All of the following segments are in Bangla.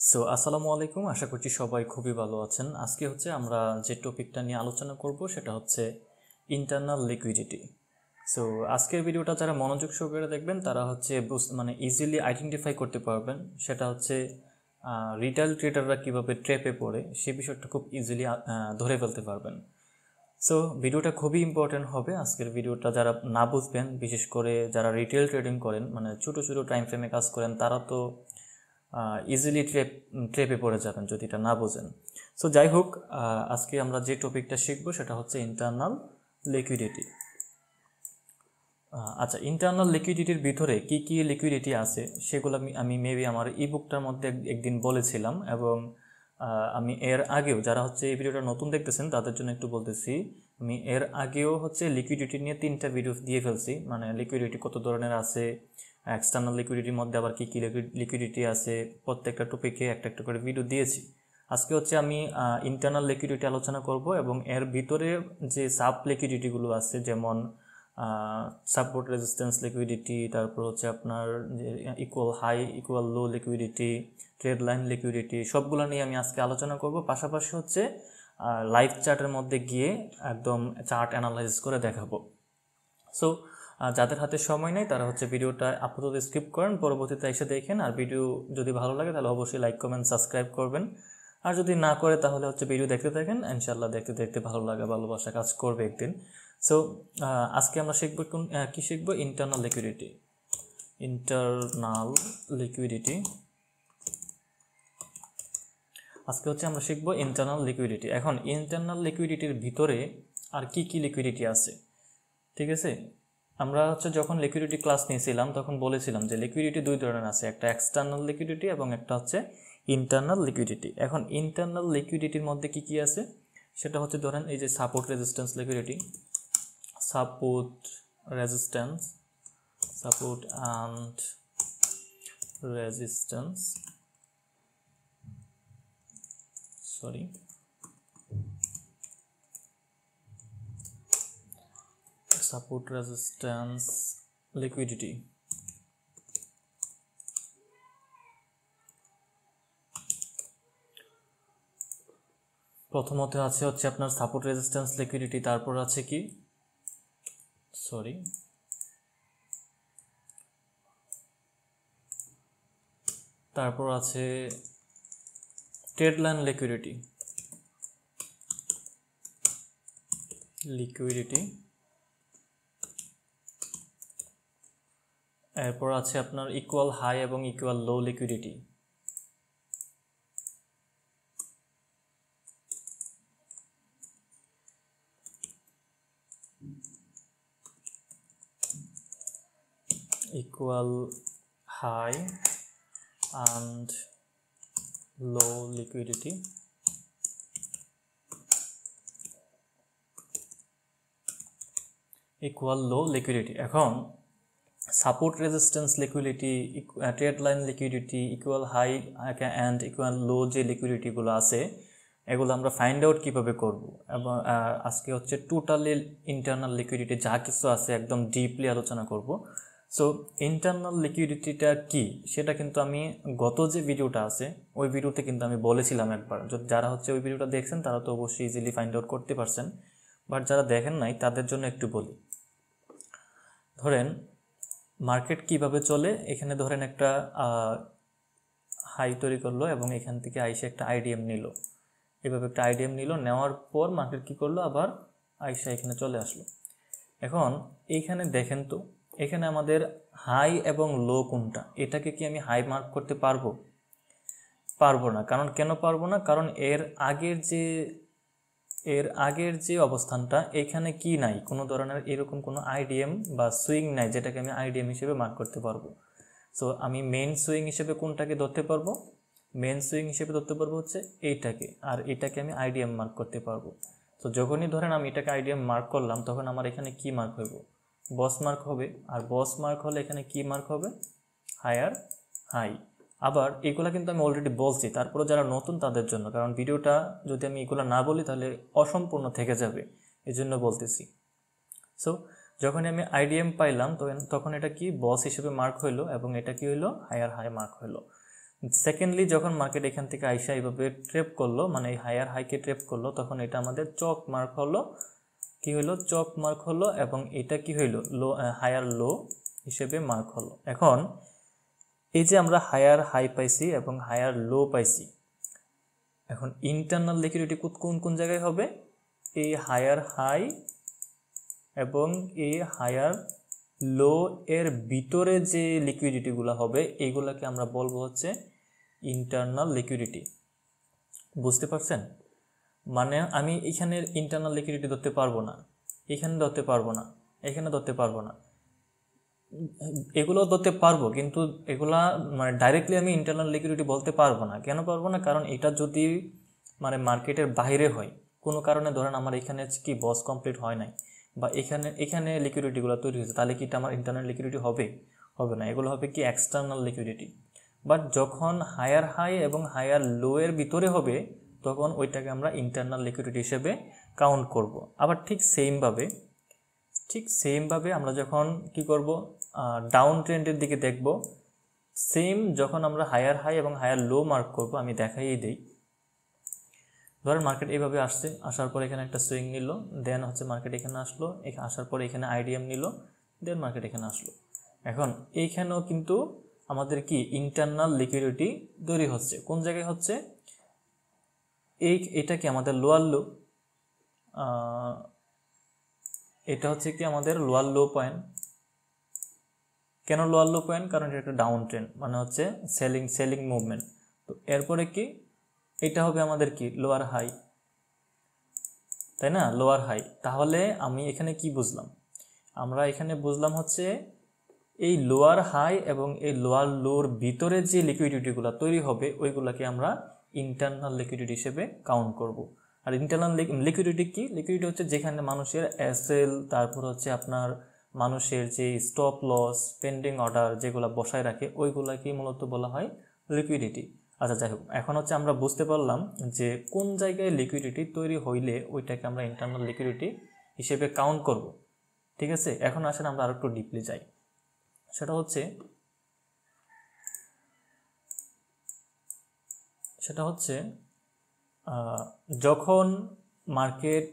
আসসালামু আলাইকুম, আশা করছি সবাই খুবই ভালো আছেন। আজকে আমরা যে টপিকটা নিয়ে আলোচনা করব সেটা হচ্ছে ইন্টারনাল লিকুইডিটি। সো আজকের ভিডিওটা যারা মনোযোগ সহকারে দেখবেন তারা মানে ইজিলি আইডেন্টিফাই করতে পারবেন সেটা হচ্ছে রিটেল ট্রেডাররা কীভাবে ট্র্যাপে পড়ে সে বিষয়টা খুব ইজিলি ধরে ফেলতে পারবেন। সো ভিডিওটা খুবই ইম্পর্টেন্ট হবে। আজকের ভিডিওটা যারা না বুঝবেন, বিশেষ করে যারা রিটেল ট্রেডিং করেন, মানে ছোটো ছোটো টাইম ফ্রেমে কাজ করেন, তারা তো ইজিলি ট্রেপে পড়ে যাবেন যদি এটা না বোঝেন। সো যাই হোক, আজকে আমরা যে টপিকটা শিখবো সেটা হচ্ছে ইন্টারনাল লিকুইডিটি। আচ্ছা, ইন্টারনাল লিকুইডিটির ভিতরে কি কি লিকুইডিটি আছে সেগুলো আমি মেবি আমার ইবুকটার মধ্যে একদিন বলেছিলাম, এবং আমি এর আগেও যারা এই ভিডিওটা নতুন দেখতেছেন তাদের জন্য একটু বলতেছি। আমি এর আগেও লিকুইডিটি নিয়ে 3টা ভিডিও দিয়ে ফেলছি, মানে লিকুইডিটি কত ধরনের আছে, এক্সটার্নাল লিকুইডিটির মধ্যে আবার কী কী লিকুইডিটি আছে, প্রত্যেকটা টপিকে একটা একটা করে ভিডিও দিয়েছি। আজকে আমি ইন্টারনাল লিকুইডিটি আলোচনা করব, এবং এর ভিতরে যে সাব লিকুইডিটিগুলো আছে, যেমন সাপোর্ট রেজিস্ট্যান্স লিকুইডিটি, তারপর আপনার equal high equal low liquidity, trade line liquidity, সবগুলো নিয়ে আমি আজকে আলোচনা করব। পাশাপাশি লাইভ চার্টের মধ্যে গিয়ে একদম চার্ট অ্যানালাইসিস করে দেখাবো। সো যাদের হাতে সময় নেই তারা ভিডিওটা আপাতত স্কিপ করেন, পরবর্তীতে এসে দেখেন। আর ভিডিও যদি ভালো লাগে তাহলে অবশ্যই লাইক কমেন্ট সাবস্ক্রাইব করবেন, আর যদি না করে তাহলে ভিডিও দেখতে থাকেন। ইনশাল্লাহ দেখতে দেখতে ভালো লাগা ভালোবাসা কাজ করবে একদিন। সো আজকে আমরা কি শিখবো? Internal liquidity. আজকে আমরা শিখবো ইন্টারনাল লিকুইডিটি। এখন ইন্টারনাল লিকুইডিটির ভিতরে আর কি কি লিকুইডিটি আছে, ঠিক আছে? আমরা যখন লিকুইডিটি ক্লাস নিয়েছিলাম তখন বলেছিলাম যে লিকুইডিটি 2 ধরনের আছে, একটা এক্সটার্নাল লিকুইডিটি এবং একটা ইন্টারনাল লিকুইডিটি। এখন ইন্টারনাল লিকুইডিটির মধ্যে কি কি আছে সেটা ধরেন এই যে support resistance liquidity, support and resistance, support resistance liquidity. প্রথমত আছে আপনার সাপোর্ট রেজিস্ট্যান্স লিকুইডিটি, তারপর আছে কি তারপর আছে ট্রেড লাইন লিকুইডিটি, এরপর আছে আপনার ইকুয়াল হাই এবং equal low liquidity, equal high and low liquidity, equal low liquidity. এখন support resistance liquidity, trade line liquidity, equal high and equal low যে লিকুইডিটিগুলো আছে এগুলো আমরা ফাইন্ড আউট কীভাবে করব, এবং আজকে টোটালি ইন্টারনাল লিকুইডিটি যা কিছু আছে একদম ডিপলি আলোচনা করব। সো ইন্টারনাল লিকুইডিটিটা কি সেটা কিন্তু আমি গত যে ভিডিওটা আছে ওই ভিডিওতে কিন্তু আমি বলেছিলাম একবার। যারা ওই ভিডিওটা দেখছেন তারা তো অবশ্যই ইজিলি ফাইন্ড আউট করতে পারছেন, বাট যারা দেখেন নাই তাদের জন্য একটু বলি। ধরেন মার্কেট কিভাবে চলে, এখানে ধরেন একটা হাই তৈরি করলো এবং এখান থেকে আইসে একটা আইডিএম নিল, এভাবে একটা আইডিএম নিল, নেওয়ার পর মার্কেট কি করলো, আবার আইসা এখানে চলে আসলো। এখন এইখানে দেখেন তো এখানে আমাদের হাই এবং লো কোনটা, এটাকে কি আমি হাই মার্ক করতে পারবো? পারবো না। কারণ কেন পারবো না? কারণ এর আগের যে অবস্থানটা এখানে কি নাই, কোনো ধরনের এরকম কোনো আইডিএম বা সুইং নাই যেটাকে আমি আইডিএম হিসেবে মার্ক করতে পারবো। সো আমি মেন সুইং হিসেবে কোনটাকে ধরতে পারবো? মেন সুইং হিসেবে ধরতে পারবো এইটাকে, আর এটাকে আমি আইডিএম মার্ক করতে পারবো। তো যখনই ধরেন আমি এটাকে আইডিএম মার্ক করলাম তখন আমার এখানে কি মার্ক হইব? বস মার্ক হবে। আর বস মার্ক হলে এখানে কি মার্ক হবে? Higher high. আবার এগুলা কিন্তু আমি অলরেডি বলছি, তারপরে যারা নতুন তাদের জন্য, কারণ ভিডিওটা যদি আমি এগুলো না বলি তাহলে অসম্পূর্ণ থেকে যাবে, এই জন্য বলতেছি। সো যখন আমি আইডিএম পাইলাম তখন এটা কি বস হিসেবে মার্ক হইলো, এবং এটা কি হইলো? হায়ার হাই মার্ক হইলো। সেকেন্ডলি যখন মার্কেট এখান থেকে আইসা এইভাবে ট্রেপ করলো, মানে এই হায়ার হাইকে ট্রেপ করলো, তখন এটা আমাদের চক মার্ক হলো, কি হইলো, চক মার্ক হলো, এবং এটা কি হইলো, লো, হায়ার লো হিসেবে মার্ক হলো। এখন এই যে আমরা হায়ার হাই পাইছি এবং হায়ার লো পাইছি, এখন ইন্টারনাল লিকুইডিটি কোন কোন জায়গায় হবে, এই হায়ার হাই এবং এই হায়ার লো এর ভিতরে যে লিকুইডিটিগুলো হবে এইগুলোকে আমরা বলবো হচ্ছে ইন্টারনাল লিকুইডিটি। বুঝতে পারছেন? মানে আমি এখানে ইন্টারনাল লিকুইডিটি ধরতে পারবো না, এখানে ধরতে পারবো না, এখানে ধরতে পারবো না, এগুলো ধরতে পারবো, কিন্তু এগুলা মানে ডাইরেক্টলি আমি ইন্টারনাল লিকুইডিটি বলতে পারবো না। কেন পারবো না? কারণ এটা যদি মানে মার্কেটের বাইরে হয়, কোনো কারণে ধরেন আমার এখানে কি বস কমপ্লিট হয় নাই, বা এখানে লিকুইডিটিগুলো তৈরি হয়েছে, তাহলে কি এটা আমার ইন্টারনাল লিকুইডিটি হবে? হবে না, এগুলো হবে কি এক্সটার্নাল লিকুইডিটি। বাট যখন হায়ার হাই এবং হায়ার লো এর ভিতরে হবে, তখন ওইটাকে আমরা ইন্টারনাল লিকুইডিটি হিসেবে কাউন্ট করব। আবার ঠিক সেমভাবে আমরা যখন কি করব, ডাউন ট্রেন্ডের দিকে দেখব, সেম যখন আমরা হায়ার হাই এবং হায়ার লো মার্ক করব, আমি দেখাইয়ে দিই। ধরেন মার্কেট এইভাবে আসছে, আসার পর এখানে একটা সুইং নিল, দেন হচ্ছে মার্কেট এখানে আসলো, আসার পর এখানে আইডিএম নিল, দেন মার্কেট এখানে আসলো। এখন এইখানেও কিন্তু আমাদের কি ইন্টারনাল লিকুইডিটি তৈরি হচ্ছে। কোন জায়গায় হচ্ছে? এটা কি আমাদের লোয়ার লো, এটা হচ্ছে কি আমাদের লোয়ার লো পয়েন্ট। কেন লোয়ার লো পয়েন্ট? কারণ এটা একটা ডাউন ট্রেন্ড, মানে হচ্ছে সেলিং মুভমেন্ট। তো এরপরে কি এটা হবে আমাদের কি লোয়ার হাই, তাই না? Lower high. তাহলে আমি এখানে কি বুঝলাম? আমরা এখানে বুঝলাম হচ্ছে এই লোয়ার হাই এবং এই লোয়ার লোর ভিতরে যে লিকুইডিটিগুলো তৈরি হবে ওইগুলোকে আমরা ইন্টারনাল লিকুইডিটি হিসেবে কাউন্ট করব। আর ইন্টারনাল লিকুইডিটি কি? লিকুইডিটি হচ্ছে যেখানে মানুষের এসএল, তারপর হচ্ছে আপনার মানুষের যে স্টপ লস, পেন্ডিং অর্ডার যেগুলো বসায় রাখে, ওইগুলোকেই মূলত বলা হয় লিকুইডিটি। আচ্ছা, যাই হোক, এখন হচ্ছে আমরা বুঝতে পারলাম যে কোন জায়গায় লিকুইডিটি তৈরি হইলে ওইটাকে আমরা ইন্টারনাল লিকুইডিটি হিসেবে কাউন্ট করব। ঠিক আছে, এখন আসেন আমরা আরেকটু ডিপলি যাই। সেটা হচ্ছে যখন মার্কেট,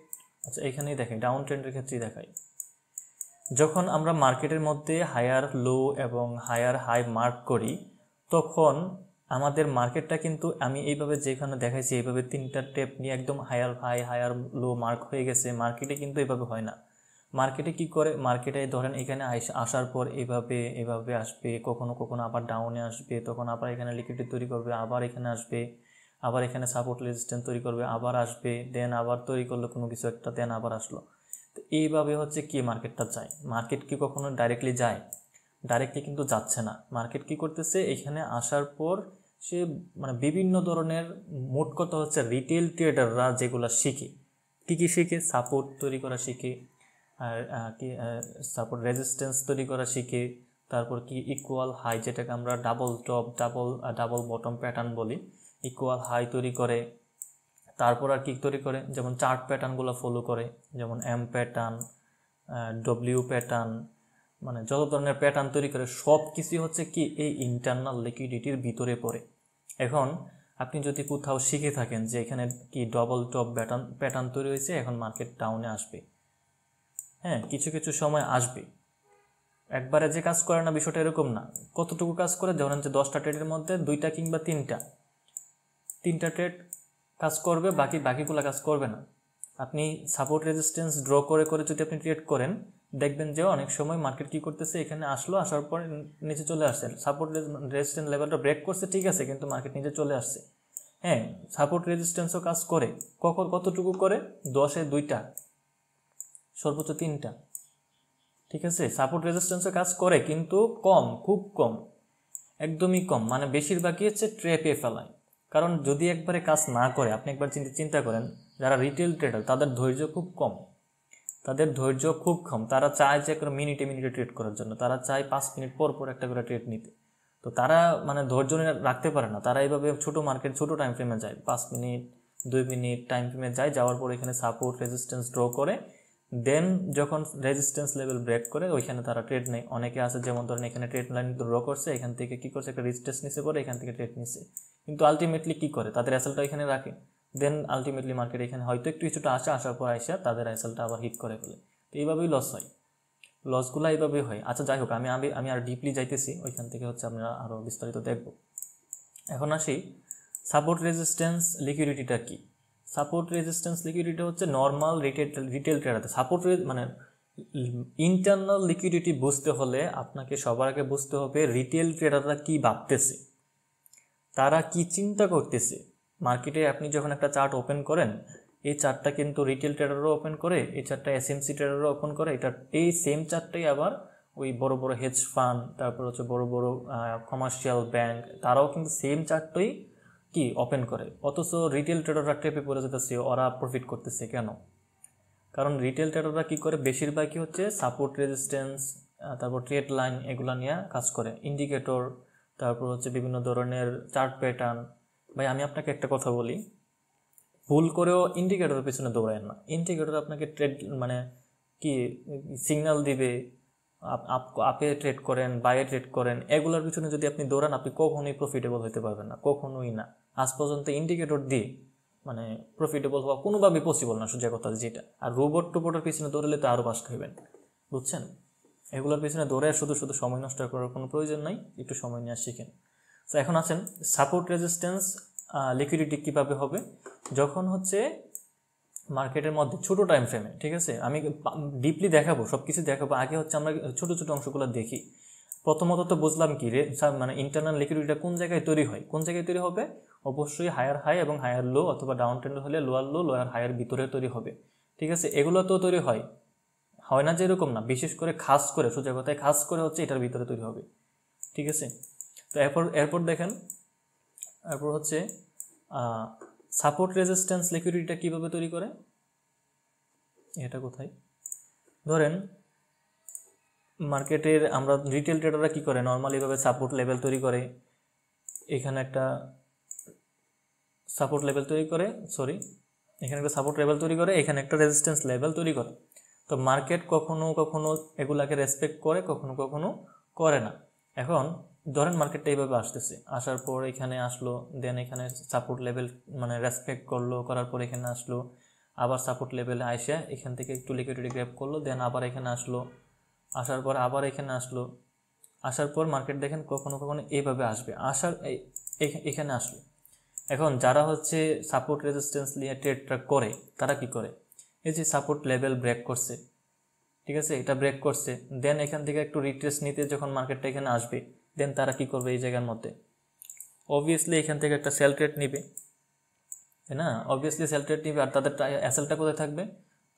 আচ্ছা এখানেই দেখাই, ডাউন ট্রেন্ডের ক্ষেত্রেই দেখাই, যখন আমরা মার্কেটের মধ্যে হায়ার লো এবং হায়ার হাই মার্ক করি, তখন আমাদের মার্কেটটা কিন্তু আমি এইভাবে যেখানে দেখাইছি এইভাবে তিনটা টেপ নিয়ে একদম higher high higher low mark হয়ে গেছে, মার্কেটে কিন্তু এইভাবে হয় না। মার্কেটে কি করে? মার্কেটে ধরেন এখানে আসার পর এভাবে আসবে, কখনো কখনো আবার ডাউনে আসবে, তখন আবার এখানে লিকুইডিটি তৈরি করবে, আবার এখানে আসবে, আবার এখানে সাপোর্ট রেজিস্ট্যান্স তৈরি করবে, আবার আসবে, দেন আবার তৈরি করলো কোনো কিছু একটা, দেন আবার আসলো। তো এইভাবে হচ্ছে কি মার্কেটটা যায়। মার্কেট কি কখনো ডাইরেক্টলি যায়? ডাইরেক্টলি কিন্তু যাচ্ছে না। মার্কেট কি করতেছে? এখানে আসার পর সে মানে বিভিন্ন ধরনের, মোট কথা হচ্ছে রিটেল ট্রেডাররা যেগুলো শিখে, কী শিখে? সাপোর্ট তৈরি করা শিখে, আর কি সাপোর্ট রেজিস্ট্যান্স তৈরি করা শিখে, তারপর কি ইকুয়াল হাই, যেটাকে আমরা double top double bottom pattern বলি, ইকুয়াল হাই তৈরি করে। তারপর আর কি তৈরি করে? যেমন চার্ট প্যাটার্নগুলো ফলো করে, যেমন এম প্যাটার্ন, ডব্লিউ প্যাটার্ন, মানে যত ধরনের প্যাটার্ন তৈরি করে সব কিছুই হচ্ছে কি এই ইন্টারনাল লিকুইডিটির ভিতরে পড়ে। এখন আপনি যদি কোথাও শিখে থাকেন যে এখানে কি ডবল টপ প্যাটার্ন তৈরি হয়েছে, এখন মার্কেট ডাউনে আসবে, হ্যাঁ কিছু কিছু সময় আসবে, একবারে যে কাজ করে না বিষয়টা এরকম না। কতটুকু কাজ করে? ধরেন যে 10টা ট্রেডের মধ্যে 2টা কিংবা 3টা ট্রেড কাজ করবে, বাকিগুলো কাজ করবে না। আপনি সাপোর্ট রেজিস্ট্যান্স ড্র করে যদি আপনি ট্রেড করেন, দেখবেন যে অনেক সময় মার্কেট কি করতেছে, এখানে আসার পর নিচে চলে আসছে, সাপোর্ট রেজিস্ট্যান্স লেভেলটা ব্রেক করছে, ঠিক আছে, কিন্তু মার্কেট নিচে চলে আসছে। হ্যাঁ, সাপোর্ট রেজিস্ট্যান্সও কাজ করে, কতটুকু করে? 10-এ 2টা, সর্বোচ্চ 3টা, ঠিক আছে। সাপোর্ট রেজিস্ট্যান্সও কাজ করে, কিন্তু কম, খুব কম, একদমই কম, মানে বেশিরভাগই হচ্ছে ট্র্যাপে ফেলায়। কারণ যদি একবারে কাজ না করে, আপনি একবার চিন্তা করেন, যারা রিটেল ট্রেডার তাদের ধৈর্য খুব কম, তারা চায় যে মিনিটে ট্রেড করার জন্য, তারা চায় 5 মিনিট পর একটা করে ট্রেড নিতে। তো তারা মানে ধৈর্য রাখতে পারে না, তারা এইভাবে ছোট টাইম ফ্রেমে যায়, 5 মিনিট 2 মিনিট টাইম ফ্রেমে যায়, যাওয়ার পর এখানে সাপোর্ট রেজিস্ট্যান্স ড্র করে, দেন যখন রেজিস্ট্যান্স লেভেল ব্রেক করে ওইখানে তারা ট্রেড নেয়। অনেকে আছে যেমন ধরেন এখানে ট্রেড লাইন ড্র করছে, এখান থেকে কি করছে একটা রেজিস্ট্যান্স নিচে পরে এখান থেকে ট্রেড নিছে, কিন্তু আলটিমেটলি কি করে তাদের অ্যাসেলটা এখানে রাখে, দেন আলটিমেটলি মার্কেট এখানে হয়তো একটু কিছুটা আসার পর আসা তাদের অ্যাসেলটা আবার হিট করে ফেলে। তো এইভাবেই লস হয়, লসগুলো এইভাবেই হয়। আচ্ছা যাই হোক, আমি আমি আমি আর ডিপলি যাইতেছি, ওইখান থেকে হচ্ছে আমরা আরও বিস্তারিত দেখব। এখন আসি সাপোর্ট রেজিস্ট্যান্স লিকুইডিটিটা কি। সাপোর্ট রেজিস্ট্যান্স লিকুইডিটি হচ্ছে নর্মাল রিটেল ট্রেডারতে সাপোর্ট মানে ইন্টারনাল লিকুইডিটি বুঝতে হলে আপনাকে সবার আগে বুঝতে হবে রিটেল ট্রেডাররা কি ভাবতেছে, তারা কি চিন্তা করতেছে। মার্কেটে আপনি যখন একটা চার্ট ওপেন করেন, এই চার্টটা কিন্তু রিটেল ট্রেডারও ওপেন করে, এই চার্টটা এসএমসি ট্রেডারও ওপেন করে, এই সেম চার্টটাই আবার ওই বড় বড় হেজ ফান্ড, তারপর হচ্ছে বড় বড় কমার্শিয়াল ব্যাংক, তারাও কিন্তু সেম চার্টটাই কি ওপেন করে। অথচ রিটেল ট্রেডাররা ট্রেপে পড়ে যেতেছে, ওরা প্রফিট করতেছে কেন? কারণ রিটেল ট্রেডাররা কি করে, বেশিরভাগই হচ্ছে সাপোর্ট রেজিস্ট্যান্স, তারপর ট্রেড লাইন এগুলো নিয়ে কাজ করে, ইন্ডিকেটর, তারপর হচ্ছে বিভিন্ন ধরনের চার্ট প্যাটার্ন। ভাই আমি আপনাকে একটা কথা বলি, ভুল করেও ইন্ডিকেটরের পিছনে দৌড়ায় না। ইন্ডিকেটর আপনাকে ট্রেড মানে কি সিগন্যাল দিবে, আপে ট্রেড করেন, বাইয়ে ট্রেড করেন, এগুলোর পিছনে যদি আপনি দৌড়ান আপনি কখনোই প্রফিটেবল হতে পারবেন না, কখনোই না। আজ পর্যন্ত ইন্ডিকেটর দিয়ে মানে প্রফিটেবল হওয়া কোনোভাবেই পসিবল না, সোজা কথা যেটা। আর রোবট টোবটের পিছনে দৌড়ালে তো আরও পাস খাইবেন, বুঝছেন? এগুলোর পিছনে দৌড়ে শুধু শুধু সময় নষ্ট করার কোনো প্রয়োজন নাই, একটু সময় নিয়ে শিখেন। তো এখন আছেন সাপোর্ট রেজিস্ট্যান্স লিকুইডিটি কীভাবে হবে, যখন হচ্ছে মার্কেটের মধ্যে ছোটো টাইম ফ্রেমে, ঠিক আছে, আমি ডিপলি দেখাবো, সব কিছু দেখাবো, আগে হচ্ছে আমরা ছোটো ছোটো অংশগুলো দেখি। প্রথমত তো বুঝলাম কি রে মানে ইন্টারনাল লিকুইডিটিটা কোন জায়গায় তৈরি হয়, কোন জায়গায় তৈরি হবে, অবশ্যই হায়ার হাই এবং হায়ার লো, অথবা ডাউন ট্রেন্ড হলে লোয়ার লো, লোয়ার হায়ার ভিতরে তৈরি হবে, ঠিক আছে। এগুলো তো তৈরি হয় না যে এরকম না, বিশেষ করে খাস করে, সোজা কথায় খাস করে হচ্ছে এটার ভিতরে তৈরি হবে, ঠিক আছে। তো এরপর দেখেন, এরপর হচ্ছে সাপোর্ট রেজিস্ট্যান্স লিকুইডিটিটা কীভাবে তৈরি করে, এটা কোথায়, ধরেন মার্কেটের আমরা রিটেল ট্রেডাররা কী করে, নর্মালি এভাবে সাপোর্ট লেভেল তৈরি করে, এখানে একটা সাপোর্ট লেভেল তৈরি করে, এখানে একটা সাপোর্ট লেভেল তৈরি করে, এখানে একটা রেজিস্ট্যান্স লেভেল তৈরি করে। তো মার্কেট কখনো কখনো এগুলাকে রেসপেক্ট করে, কখনো কখনো করে না। এখন ধরেন মার্কেটটা এইভাবে আসতেছে, আসার পর এখানে আসলো, দেন এখানে সাপোর্ট লেভেল মানে রেসপেক্ট করলো, করার পর এখানে আসলো, আবার সাপোর্ট লেভেলে আসে এখান থেকে একটু লিকুইডিটি গ্র্যাব করলো, দেন আবার এখানে আসলো, আসার পর আবার এখানে আসলো, আসার পর মার্কেট দেখেন কখনো কখনো এইভাবে আসবে, এখানে আসলো। এখন যারা হচ্ছে সাপোর্ট রেজিস্ট্যান্স নিয়ে ট্রেডটা করে, তারা কি করে, এই যে সাপোর্ট লেভেল ব্রেক করছে, ঠিক আছে, এটা ব্রেক করছে, দেন এখান থেকে একটু রিট্রেস নিতে যখন মার্কেটটা এখানে আসবে, দেন তারা কি করবে, এই জায়গার মধ্যে অবভিয়াসলি এখান থেকে একটা সেল ট্রেড নিবে, তাই না, অবভিয়াসলি সেল ট্রেড নিবে। আর তাদের অ্যাসেলটা কোথায় থাকবে,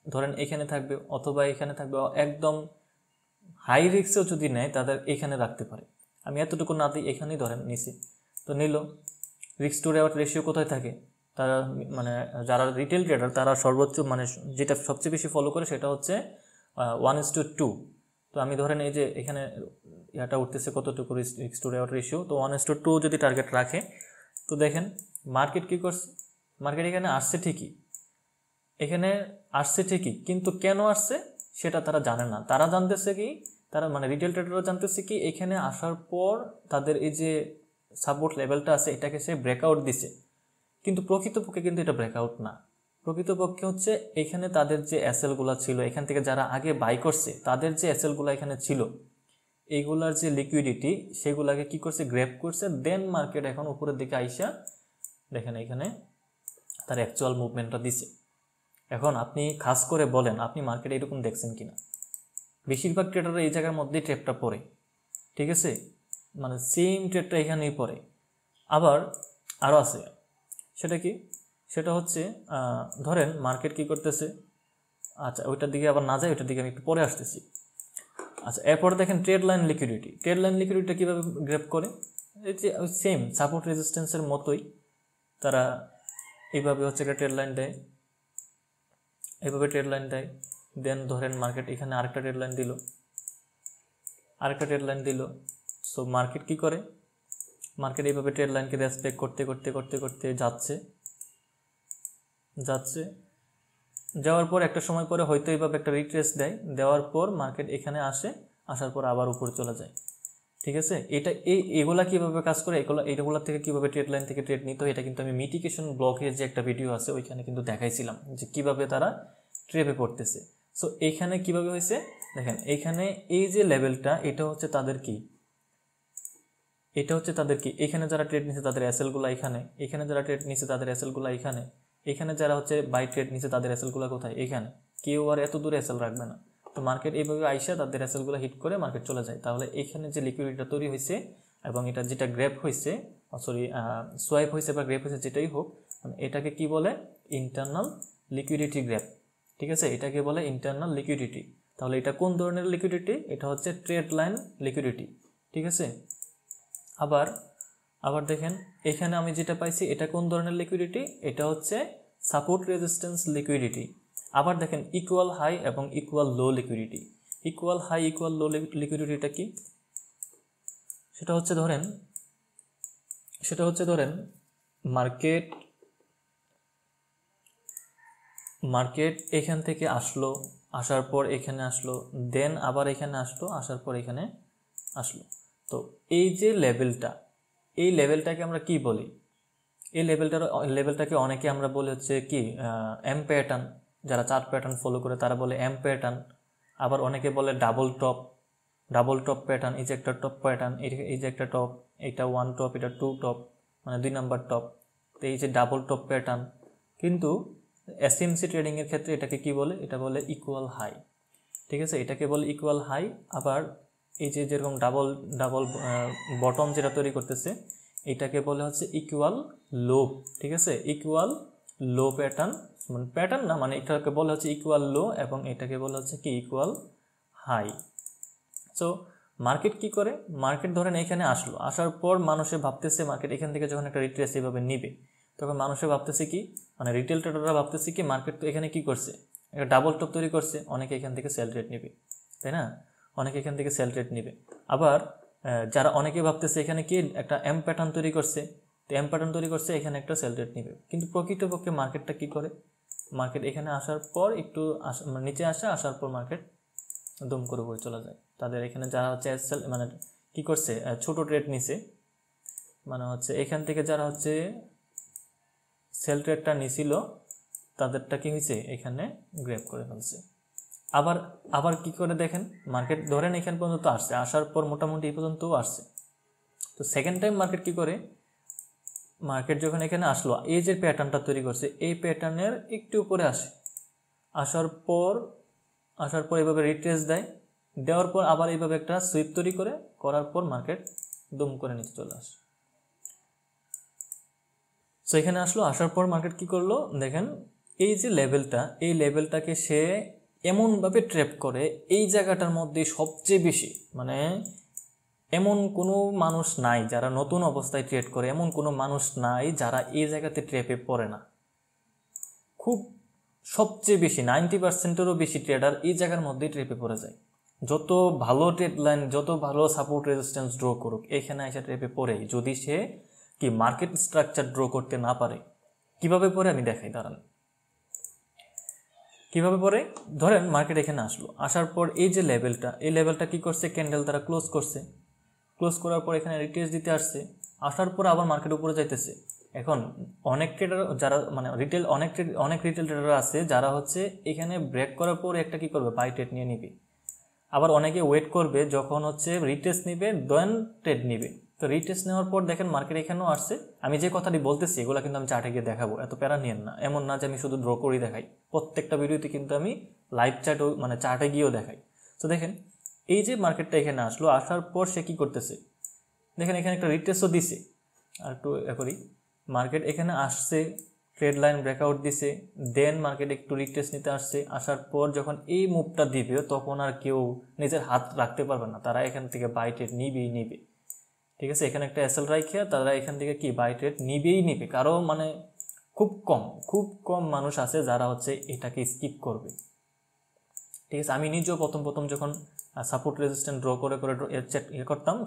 ধরেন এখানে থাকবে, অথবা এখানে থাকবে, একদম হাই রিস্কেও যদি নেয় তাদের এখানে রাখতে পারে। আমি এতটুকু না দিই, এখানেই ধরেন নিছি, তো নিল, রিস্ক টু রেওয়ার্ড রেশিও কোথায় থাকে, তারা মানে যারা রিটেল ট্রেডার তারা সর্বোচ্চ মানে যেটা সবচেয়ে বেশি ফলো করে সেটা হচ্ছে 1:2। তো আমি ধরেন এই যে এখানে এটা উঠতেছে কতটুকু রিস্ক টু রেওয়ার্ড রেশিও, তো 1:2 যদি টার্গেট রাখে, তো দেখেন মার্কেট কী করছে, মার্কেট এখানে আসছে ঠিকই, এখানে আসছে ঠিকই, কিন্তু কেন আসছে সেটা তারা জানে না। তারা জানতেছে কি, তারা মানে রিটেল ট্রেডাররা জানতেছে কি, এখানে আসার পর তাদের এই যে সাপোর্ট লেভেলটা আছে এটাকে সে ব্রেকআউট দিছে, কিন্তু প্রকৃতপক্ষে কিন্তু এটা ব্রেকআউট না। প্রকৃতপক্ষে হচ্ছে এখানে তাদের যে অ্যাসেলগুলো ছিল, এখান থেকে যারা আগে বাই করছে তাদের যে অ্যাসেলগুলো এখানে ছিল, এইগুলার যে লিকুইডিটি সেগুলাকে কি করছে, গ্র্যাব করছে, দেন মার্কেট এখন উপরের দিকে আইসা দেখেন এখানে তার অ্যাকচুয়াল মুভমেন্টটা দিছে। এখন আপনি খাস করে বলেন আপনি মার্কেটে এরকম দেখছেন কিনা, বেশিরভাগ ট্রেডাররা এই জায়গার মধ্যেই ট্রেডটা পড়ে, ঠিক আছে, মানে সেম ট্রেডটা এখানেই পড়ে। আবার আরও আছে, সেটা কি, সেটা হচ্ছে ধরেন মার্কেট কি করতেছে, আচ্ছা ওইটার দিকে আবার না যায়, ওইটার দিকে আমি একটু পরে আসতেছি। আচ্ছা এরপরে দেখেন trade line liquidity, trade line লিকুইডিটিটা কীভাবে গ্র্যাব করে, এই যে সেম সাপোর্ট রেজিস্ট্যান্সের মতোই তারা এইভাবে হচ্ছে একটা ট্রেড লাইন দেয়, এইভাবে ট্রেড লাইন দেয়, দেন ধরেন মার্কেট এখানে আরেকটা ট্রেড লাইন দিল, সো মার্কেট কি করে, মার্কেট এইভাবে ট্রেড লাইনকে রেসপেক্ট করতে করতে করতে করতে যাচ্ছে, যাওয়ার পর একটা সময় পরে হয়তো এইভাবে একটা রিট্রেস দেয়, দেওয়ার পর মার্কেট এখানে আসে, আসার পর আবার উপরে চলে যায়। ঠিক আছে, এটা এগুলা কিভাবে কাজ করে, এইগুলা থেকে কিভাবে ট্রেড লাইন থেকে ট্রেড নিতে হয়, এটা কিন্তু আমি মিটিগেশন ব্লকের যে একটা ভিডিও আছে ওইখানে কিন্তু দেখাইছিলাম যে কিভাবে তারা ট্রেপে পড়তেছে। সো এইখানে কিভাবে হয়েছে দেখেন, এইখানে এই যে লেভেলটা এটা হচ্ছে তাদের কি, এখানে যারা ট্রেড নিছে তাদের এসএলগুলো এখানে, এখানে যারা ট্রেড নিছে তাদের এসএলগুলো এখানে, এখানে যারা হচ্ছে বাই ট্রেড নিছে তাদের এসএলগুলো কোথায়, এখানে। কেউ আর এত দূরে এসএল রাখবে না। তো মার্কেট এইভাবে আইসা তাদের এসএলগুলো হিট করে মার্কেট চলে যায়। তাহলে এখানে যে লিকুইডিটিটা তৈরি হয়েছে এবং এটা যেটা গ্র্যাপ হয়েছে, সোয়াইপ হয়েছে বা গ্র্যাপ হয়েছে, যেটাই হোক, মানে এটাকে কি বলে, ইন্টারনাল লিকুইডিটি গ্র্যাপ। ঠিক আছে, এটাকে বলে ইন্টারনাল লিকুইডিটি। তাহলে এটা কোন ধরনের লিকুইডিটি, এটা হচ্ছে ট্রেড লাইন লিকুইডিটি। ঠিক আছে, আবার দেখেন এখানে আমি যেটা পাইছি এটা কোন ধরনের লিকুইডিটি, এটা হচ্ছে সাপোর্ট রেজিস্ট্যান্স লিকুইডিটি। আবার দেখেন ইকুয়াল হাই এবং equal low liquidity. Equal high equal লো লিকুইডিটিটা কি, সেটা হচ্ছে ধরেন মার্কেট এখান থেকে আসলো, আসার পর এখানে আসলো, দেন আবার এখানে আসলো, আসার পর এখানে আসলো। তো এই যে এই লেভেলটাকে আমরা কি বলি, এই লেভেলটাকে অনেকে আমরা বলি হচ্ছে কি এম প্যাটার্ন। যারা চার্ট প্যাটার্ন ফলো করে তারা বলে এম প্যাটার্ন। আবার অনেকে বলে ডাবল টপ প্যাটার্ন। এই যে একটা টপ প্যাটার্ন, এই যে একটা টপ, এটা ওয়ান টপ, এটা টু টপ, মানে 2 নাম্বার টপ। তো এই যে ডাবল টপ প্যাটার্ন। কিন্তু এসএমসি ট্রেডিংয়ের ক্ষেত্রে এটাকে কি বলে, এটা বলে ইকুয়াল হাই। ঠিক আছে, এটাকে বলে ইকুয়াল হাই। আবার এই যে যেরকম ডাবল বটম যেটা তৈরি করতেছে এটাকে বলে হচ্ছে ইকুয়াল লো। ঠিক আছে, ইকুয়াল লো প্যাটার্ন, মানে প্যাটার্ন না, মানে এটাকে বলে হচ্ছে ইকুয়াল লো এবং এটাকে বলে হচ্ছে কি ইকুয়াল হাই। সো মার্কেট কি করে, মার্কেট ধরেন এখানে আসলো, আসার পর মানুষে ভাবতেছে মার্কেট এখান থেকে যখন একটা রিট্রেস এইভাবে নিবে, তখন মানুষে ভাবতেছে কি, মানে রিটেল ট্রেডাররা ভাবতেছে কি মার্কেট তো এখানে কি করছে, একটা ডাবল টপ তৈরি করছে, অনেকে এখান থেকে সেল রেট নেবে, তাই না, অনেকে এখান থেকে সেল রেট নেবে। আবার যারা অনেকে ভাবতেছে এখানে কি একটা এম প্যাটার্ন তৈরি করছে, তো এম প্যাটার্ন তৈরি করছে, এখানে একটা সেল রেট নেবে। কিন্তু প্রকৃতপক্ষে মার্কেটটা কি করে, মার্কেট এখানে আসার পর একটু নিচে আসার পর মার্কেট দম করে উপরে চলে যায়। তাদের এখানে যারা হচ্ছে মানে কি করছে, ছোট ট্রেড নিছে, মানে হচ্ছে এখান থেকে যারা হচ্ছে সেল ট্রেডটা নিছিল তাদেরটা কি হয়েছে, এখানে গ্র্যাব করে ফেলছে। আবার কি করে দেখেন, মার্কেট ধরেন এখান পর্যন্ত আসছে, আসার পর মোটামুটি এই পর্যন্তও আসছে। তো সেকেন্ড টাইম মার্কেট কি করে, মার্কেট যখন এখানে আসলো, এই যে প্যাটার্নটা তৈরি করছে এই প্যাটার্নের একটু উপরে আসে, আসার পর এইভাবে রিট্রেস দেওয়ার পর আবার এইভাবে একটা সুইপ তৈরি করার পর মার্কেট দুম করে নিচে চলে আসে। সো এখানে আসলো, আসার পর মার্কেট কি করলো দেখেন, এই যে লেভেলটা, এই লেভেলটাকে সে এমনভাবে ট্র্যাপ করে, এই জায়গাটার মধ্যে সবচেয়ে বেশি, মানে এমন কোনো মানুষ নাই যারা নতুন অবস্থায় ট্রেড করে, এমন কোনো মানুষ নাই যারা এই জায়গাতে ট্র্যাপে পড়ে না। খুব সবচেয়ে বেশি 90%-এরও বেশি ট্রেডার এই জায়গার মধ্যেই ট্র্যাপে পড়ে যায়। যত ভালো ট্রেড লাইন, যত ভালো সাপোর্ট রেজিস্ট্যান্স ড্র করুক, এখানে এসে ট্র্যাপে পড়ে, যদি সে কি মার্কেট স্ট্রাকচার ড্র করতে না পারে। কিভাবে পড়ে আমি দেখাই, দাঁড়ান কিভাবে পড়ে। ধরেন মার্কেট এখানে আসলো, আসার পর এই যে লেভেলটা, এই লেভেলটা কি করছে, ক্যান্ডেল দ্বারা ক্লোজ করছে, ক্লোজ করার পর এখানে রিটেস্ট দিতে আসছে, আসার পর আবার মার্কেট উপরে যাইতেছে। এখন অনেক ট্রেডার যারা মানে অনেক রিটেল ট্রেডার আছে যারা হচ্ছে এখানে ব্রেক করার পর একটা কি করবে, বাই ট্রেড নিয়ে নিবে। আবার অনেকে ওয়েট করবে যখন হচ্ছে রিটেস্ট নিবে দেন ট্রেড নিবে। তো রিটেস্ট নেওয়ার পর দেখেন মার্কেট এখানেও আসছে। আমি যে কথাটি বলতেছি এগুলো কিন্তু আমি চার্টে গিয়ে দেখাবো, এত প্যারা নিয়েন না। এমন না যে আমি শুধু ড্র করেই দেখাই, প্রত্যেকটা ভিডিওতে কিন্তু আমি লাইভ চার্টও মানে চার্টে গিয়েও দেখাই। তো দেখেন এই যে মার্কেটটা এখানে আসলো, আসার পর সে কী করতেছে দেখেন, এখানে একটা রিটেস্টও দিছে। আর একটু করি, মার্কেট এখানে আসছে, ট্রেড লাইন ব্রেকআউট দিছে, দেন মার্কেট একটু রিটেস্ট নিতে আসছে। আসার পর যখন এই মুভটা দিবে তখন আর কেউ নিজের হাত রাখতে পারবে না, তারা এখান থেকে বাই ট্রেড নিবে। ঠিক আছে, এখানে একটা এসএল রাখিয়া তারা এখান থেকে কি বাই ট্রেড নিবে। কারো মানে খুব কম মানুষ আছে যারা হচ্ছে এটাকে স্কিপ করবে। ঠিক আছে, আমি নিজেও প্রথম যখন সাপোর্ট রেজিস্ট্যান্স ড্র করে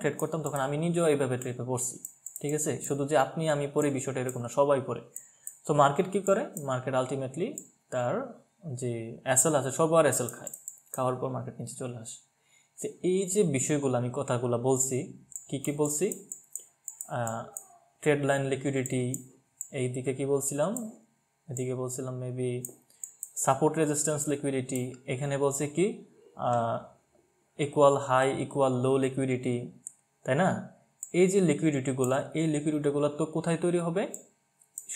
ট্রেড করতাম তখন আমি নিজেও এইভাবে ট্রেডে পড়ছি। ঠিক আছে, শুধু যে আমি পড়ি বিষয়টা এরকম না, সবাই পড়ে। তো মার্কেট কি করে, মার্কেট আলটিমেটলি তার যে এসএল আছে সবার এসএল খায়, খাওয়ার পর মার্কেট নিচে চলে আসে। যে এই যে বিষয়গুলো আমি কথাগুলো বলছি, কি বলছি, ট্রেড লাইন লিকুইডিটি, এই দিকে কি বলছিলাম, এদিকে বলছিলাম মেবি সাপোর্ট রেজিস্ট্যান্স লিকুইডিটি, এখানে বলছে কি equal high equal low liquidity, তাই না? এই যে লিকুইডিটিগুলো, এই লিকুইডিটিগুলো তো কোথায় তৈরি হবে?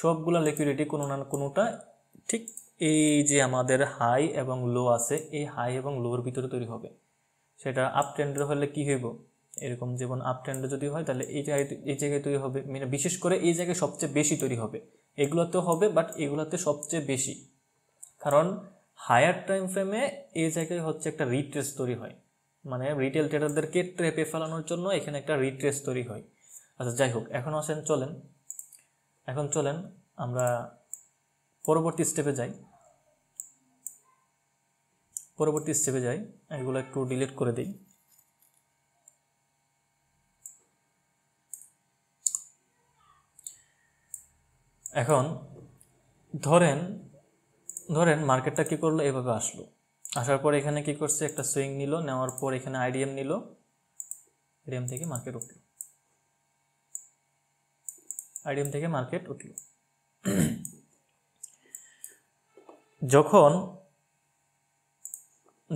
সবগুলা লিকুইডিটি কোনো না কোনোটা ঠিক এই যে আমাদের হাই এবং লো আছে, এই হাই এবং লোর ভিতরে তৈরি হবে। সেটা আপ ট্রেন্ডের হলে কি হইব, এরকম যেমন আপ ট্রেন্ডে যদি হয় তাহলে এই জায়গায় তৈরি হবে, মানে বিশেষ করে এই জায়গায় সবচেয়ে বেশি তৈরি হবে। এগুলোতেও হবে বাট এগুলোতে সবচেয়ে বেশি, কারণ হায়ার টাইম ফ্রেমে এই জায়গায় হচ্ছে একটা রিট্রেস তৈরি হয়, মানে রিটেল ট্রেডারদেরকে ট্র্যাপে ফেলানোর জন্য এখানে একটা রিট্রেস তৈরি হয়। আচ্ছা যাই হোক, এখন চলেন আমরা পরবর্তী স্টেপে যাই। এগুলো একটু ডিলিট করে দিই। এখন ধরেন মার্কেটটা কি করলো, এভাবে আসলো, আসার পর এখানে কি করছে, একটা সুইং নিল, নেওয়ার পর এখানে আইডিএম নিল, আইডিএম থেকে মার্কেট উঠলো।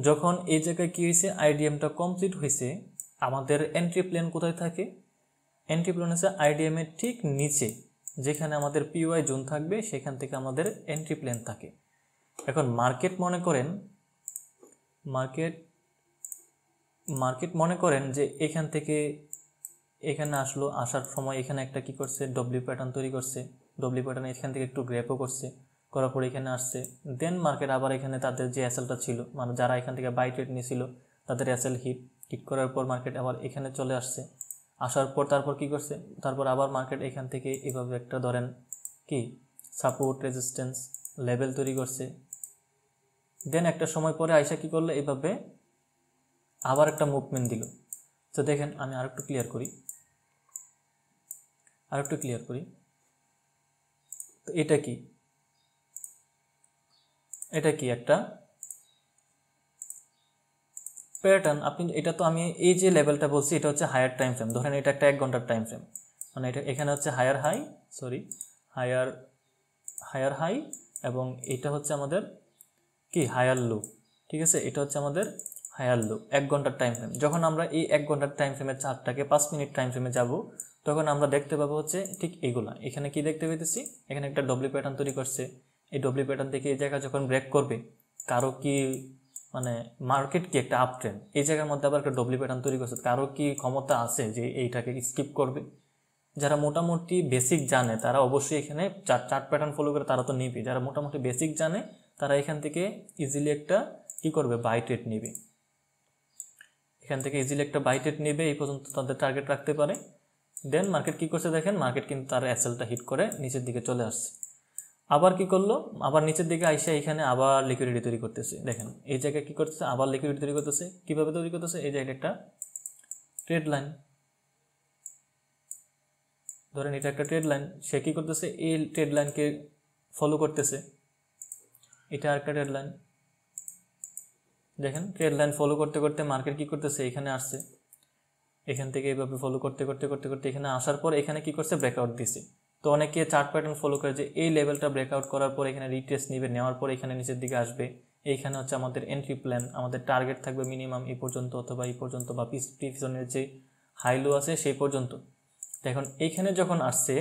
যখন এই জায়গায় কি হয়েছে, আইডিএমটা কমপ্লিট হয়েছে, আমাদের এন্ট্রি প্ল্যান কোথায় থাকে? এন্ট্রি প্ল্যান হচ্ছে আইডিএম এর ঠিক নিচে, যেখানে আমাদের পিওয়াই জোন থাকবে, সেখান থেকে আমাদের এন্ট্রি প্ল্যান থাকে। এখন মার্কেট মনে করেন যে এখান থেকে এখানে আসলো, আসার সময় এখানে একটা কি করছে, ডব্লিউ প্যাটার্ন তৈরি করছে, ডব্লিউ প্যাটার্ন এখান থেকে একটু গ্র্যাপও করছে, করার পর এখানে আসছে, দেন মার্কেট আবার এখানে তাদের যে এসএলটা ছিল, মানে যারা এখান থেকে বাই ট্রেড নিয়েছিল তাদের এসএল হিট করার পর মার্কেট আবার এখানে চলে আসছে, আসার পর তারপর কি করছে, তারপর আবার মার্কেট এখান থেকে এভাবে একটা ধরেন কি সাপোর্ট রেজিস্ট্যান্স লেভেল তৈরি করছে, দেন একটা সময় পরে আইসা কি করলো, এভাবে আবার একটা মুভমেন্ট দিল। তো দেখেন আমি আরেকটু ক্লিয়ার করি, তো এটা কি একটা প্যাটার্ন। আপনি এটা তো আমি এই যে লেভেলটা বলছি এটা হচ্ছে হায়ার টাইম ফ্রেম, ধরেন এটা একটা 1 ঘন্টার টাইম ফ্রেম, মানে এটা এখানে হচ্ছে হায়ার হাই এবং এটা হচ্ছে আমাদের কি হায়ার লো, ঠিক আছে, এটা হচ্ছে আমাদের হায়ার লো 1 ঘন্টার টাইম ফ্রেম। যখন আমরা এই 1 ঘন্টার টাইম ফ্রেমের চার্টটাকে 5 মিনিট টাইম ফ্রেমে যাব, তখন আমরা দেখতে পাবো হচ্ছে ঠিক এইগুলা, এখানে কি দেখতে পেতেছি, এখানে একটা ডব্লিউ প্যাটার্ন তৈরি করছে, এই ডব্লিউ প্যাটার্ন থেকে এই জায়গা যখন ব্রেক করবে, কারো কি মানে মার্কেট কি একটা আপ ট্রেন্ড, এই জায়গার মধ্যে আবার একটা ডব্লিউ প্যাটার্ন তৈরি করছে, কারো কি ক্ষমতা আছে যে এইটাকে স্কিপ করবে? যারা মোটামুটি বেসিক জানে তারা অবশ্যই এখানে চার্ট প্যাটার্ন ফলো করে তারা তো নিবে, যারা মোটামুটি বেসিক জানে তারা এখান থেকে ইজিলি একটা কি করবে, বাই ট্রেড নেবে, এই পর্যন্ত তাদের টার্গেট রাখতে পারে। দেন মার্কেট কি করছে দেখেন, মার্কেট কিন্তু তার এসএলটা হিট করে নিচের দিকে চলে আসছে, আবার কি করলো, আবার নিচের দিকে আইসা এখানে আবার লিকুইডিটি তৈরি করতেছে। দেখেন এই জায়গায় কি করতেছে, আবার লিকুইডিটি তৈরি করতেছে। কিভাবে তৈরি করতেছে, এই জায়গায় একটা ট্রেড লাইন, ধরেন এটা একটা ট্রেড লাইন, সে কি করতেছে, এই ট্রেড লাইনকে ফলো করতেছে, এটা আরেকটা ট্রেড লাইন, দেখেন ট্রেড লাইন ফলো করতে করতে মার্কেট কি করতেছে, এখানে আসছে, এখান থেকে এইভাবে ফলো করতে এখানে আসার পর এখানে কি করছে, ব্রেকআউট দিছে। তো অনেকে চার্ট প্যাটার্ন ফলো করে যে এই লেভেলটা ব্রেকআউট করার পর এখানে রিটেস্ট নিবে, নেওয়ার পর এখানে নিচের দিকে আসবে, এইখানে হচ্ছে আমাদের এন্ট্রি প্ল্যান, আমাদের টার্গেট থাকবে মিনিমাম এই পর্যন্ত অথবা এই পর্যন্ত, বা পিছনের যে হাই লো আছে সেই পর্যন্ত। এখন এইখানে যখন আসছে,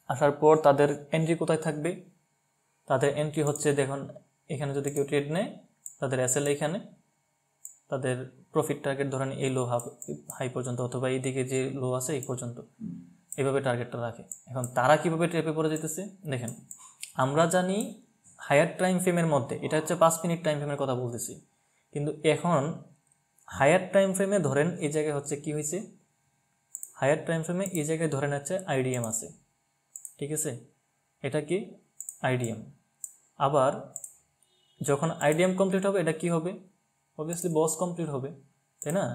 আসার পর তাদের এন্ট্রি কোথায় থাকবে, তাদের এন্ট্রি হচ্ছে দেখুন এখানে যদি কেউ ট্রেড নেয় তাদের এসএল এখানে, তাদের প্রফিট টার্গেট ধরেন এই লো হাই পর্যন্ত অথবা এইদিকে যে লো আছে এই পর্যন্ত, এভাবে টার্গেটটা রাখে। এখন তারা কিভাবে ট্র্যাপে পড়ে যেতেছে দেখেন, আমরা জানি হায়ার টাইম ফ্রেমের মধ্যে, এটা হচ্ছে 5 মিনিট টাইম ফ্রেমের কথা বলতেছি, কিন্তু এখন হায়ার টাইম ফ্রেমে ধরেন এই জায়গায় হচ্ছে কি হয়েছে, হায়ার টাইম ফ্রেমে এই জায়গায় ধরেন হচ্ছে আইডিএম আছে, ঠিক আছে, এটা কি আইডিএম। আবার যখন আইডিএম কমপ্লিট হবে এটা কি হবে, অবভিয়াসলি বস কমপ্লিট হবে, তাই না?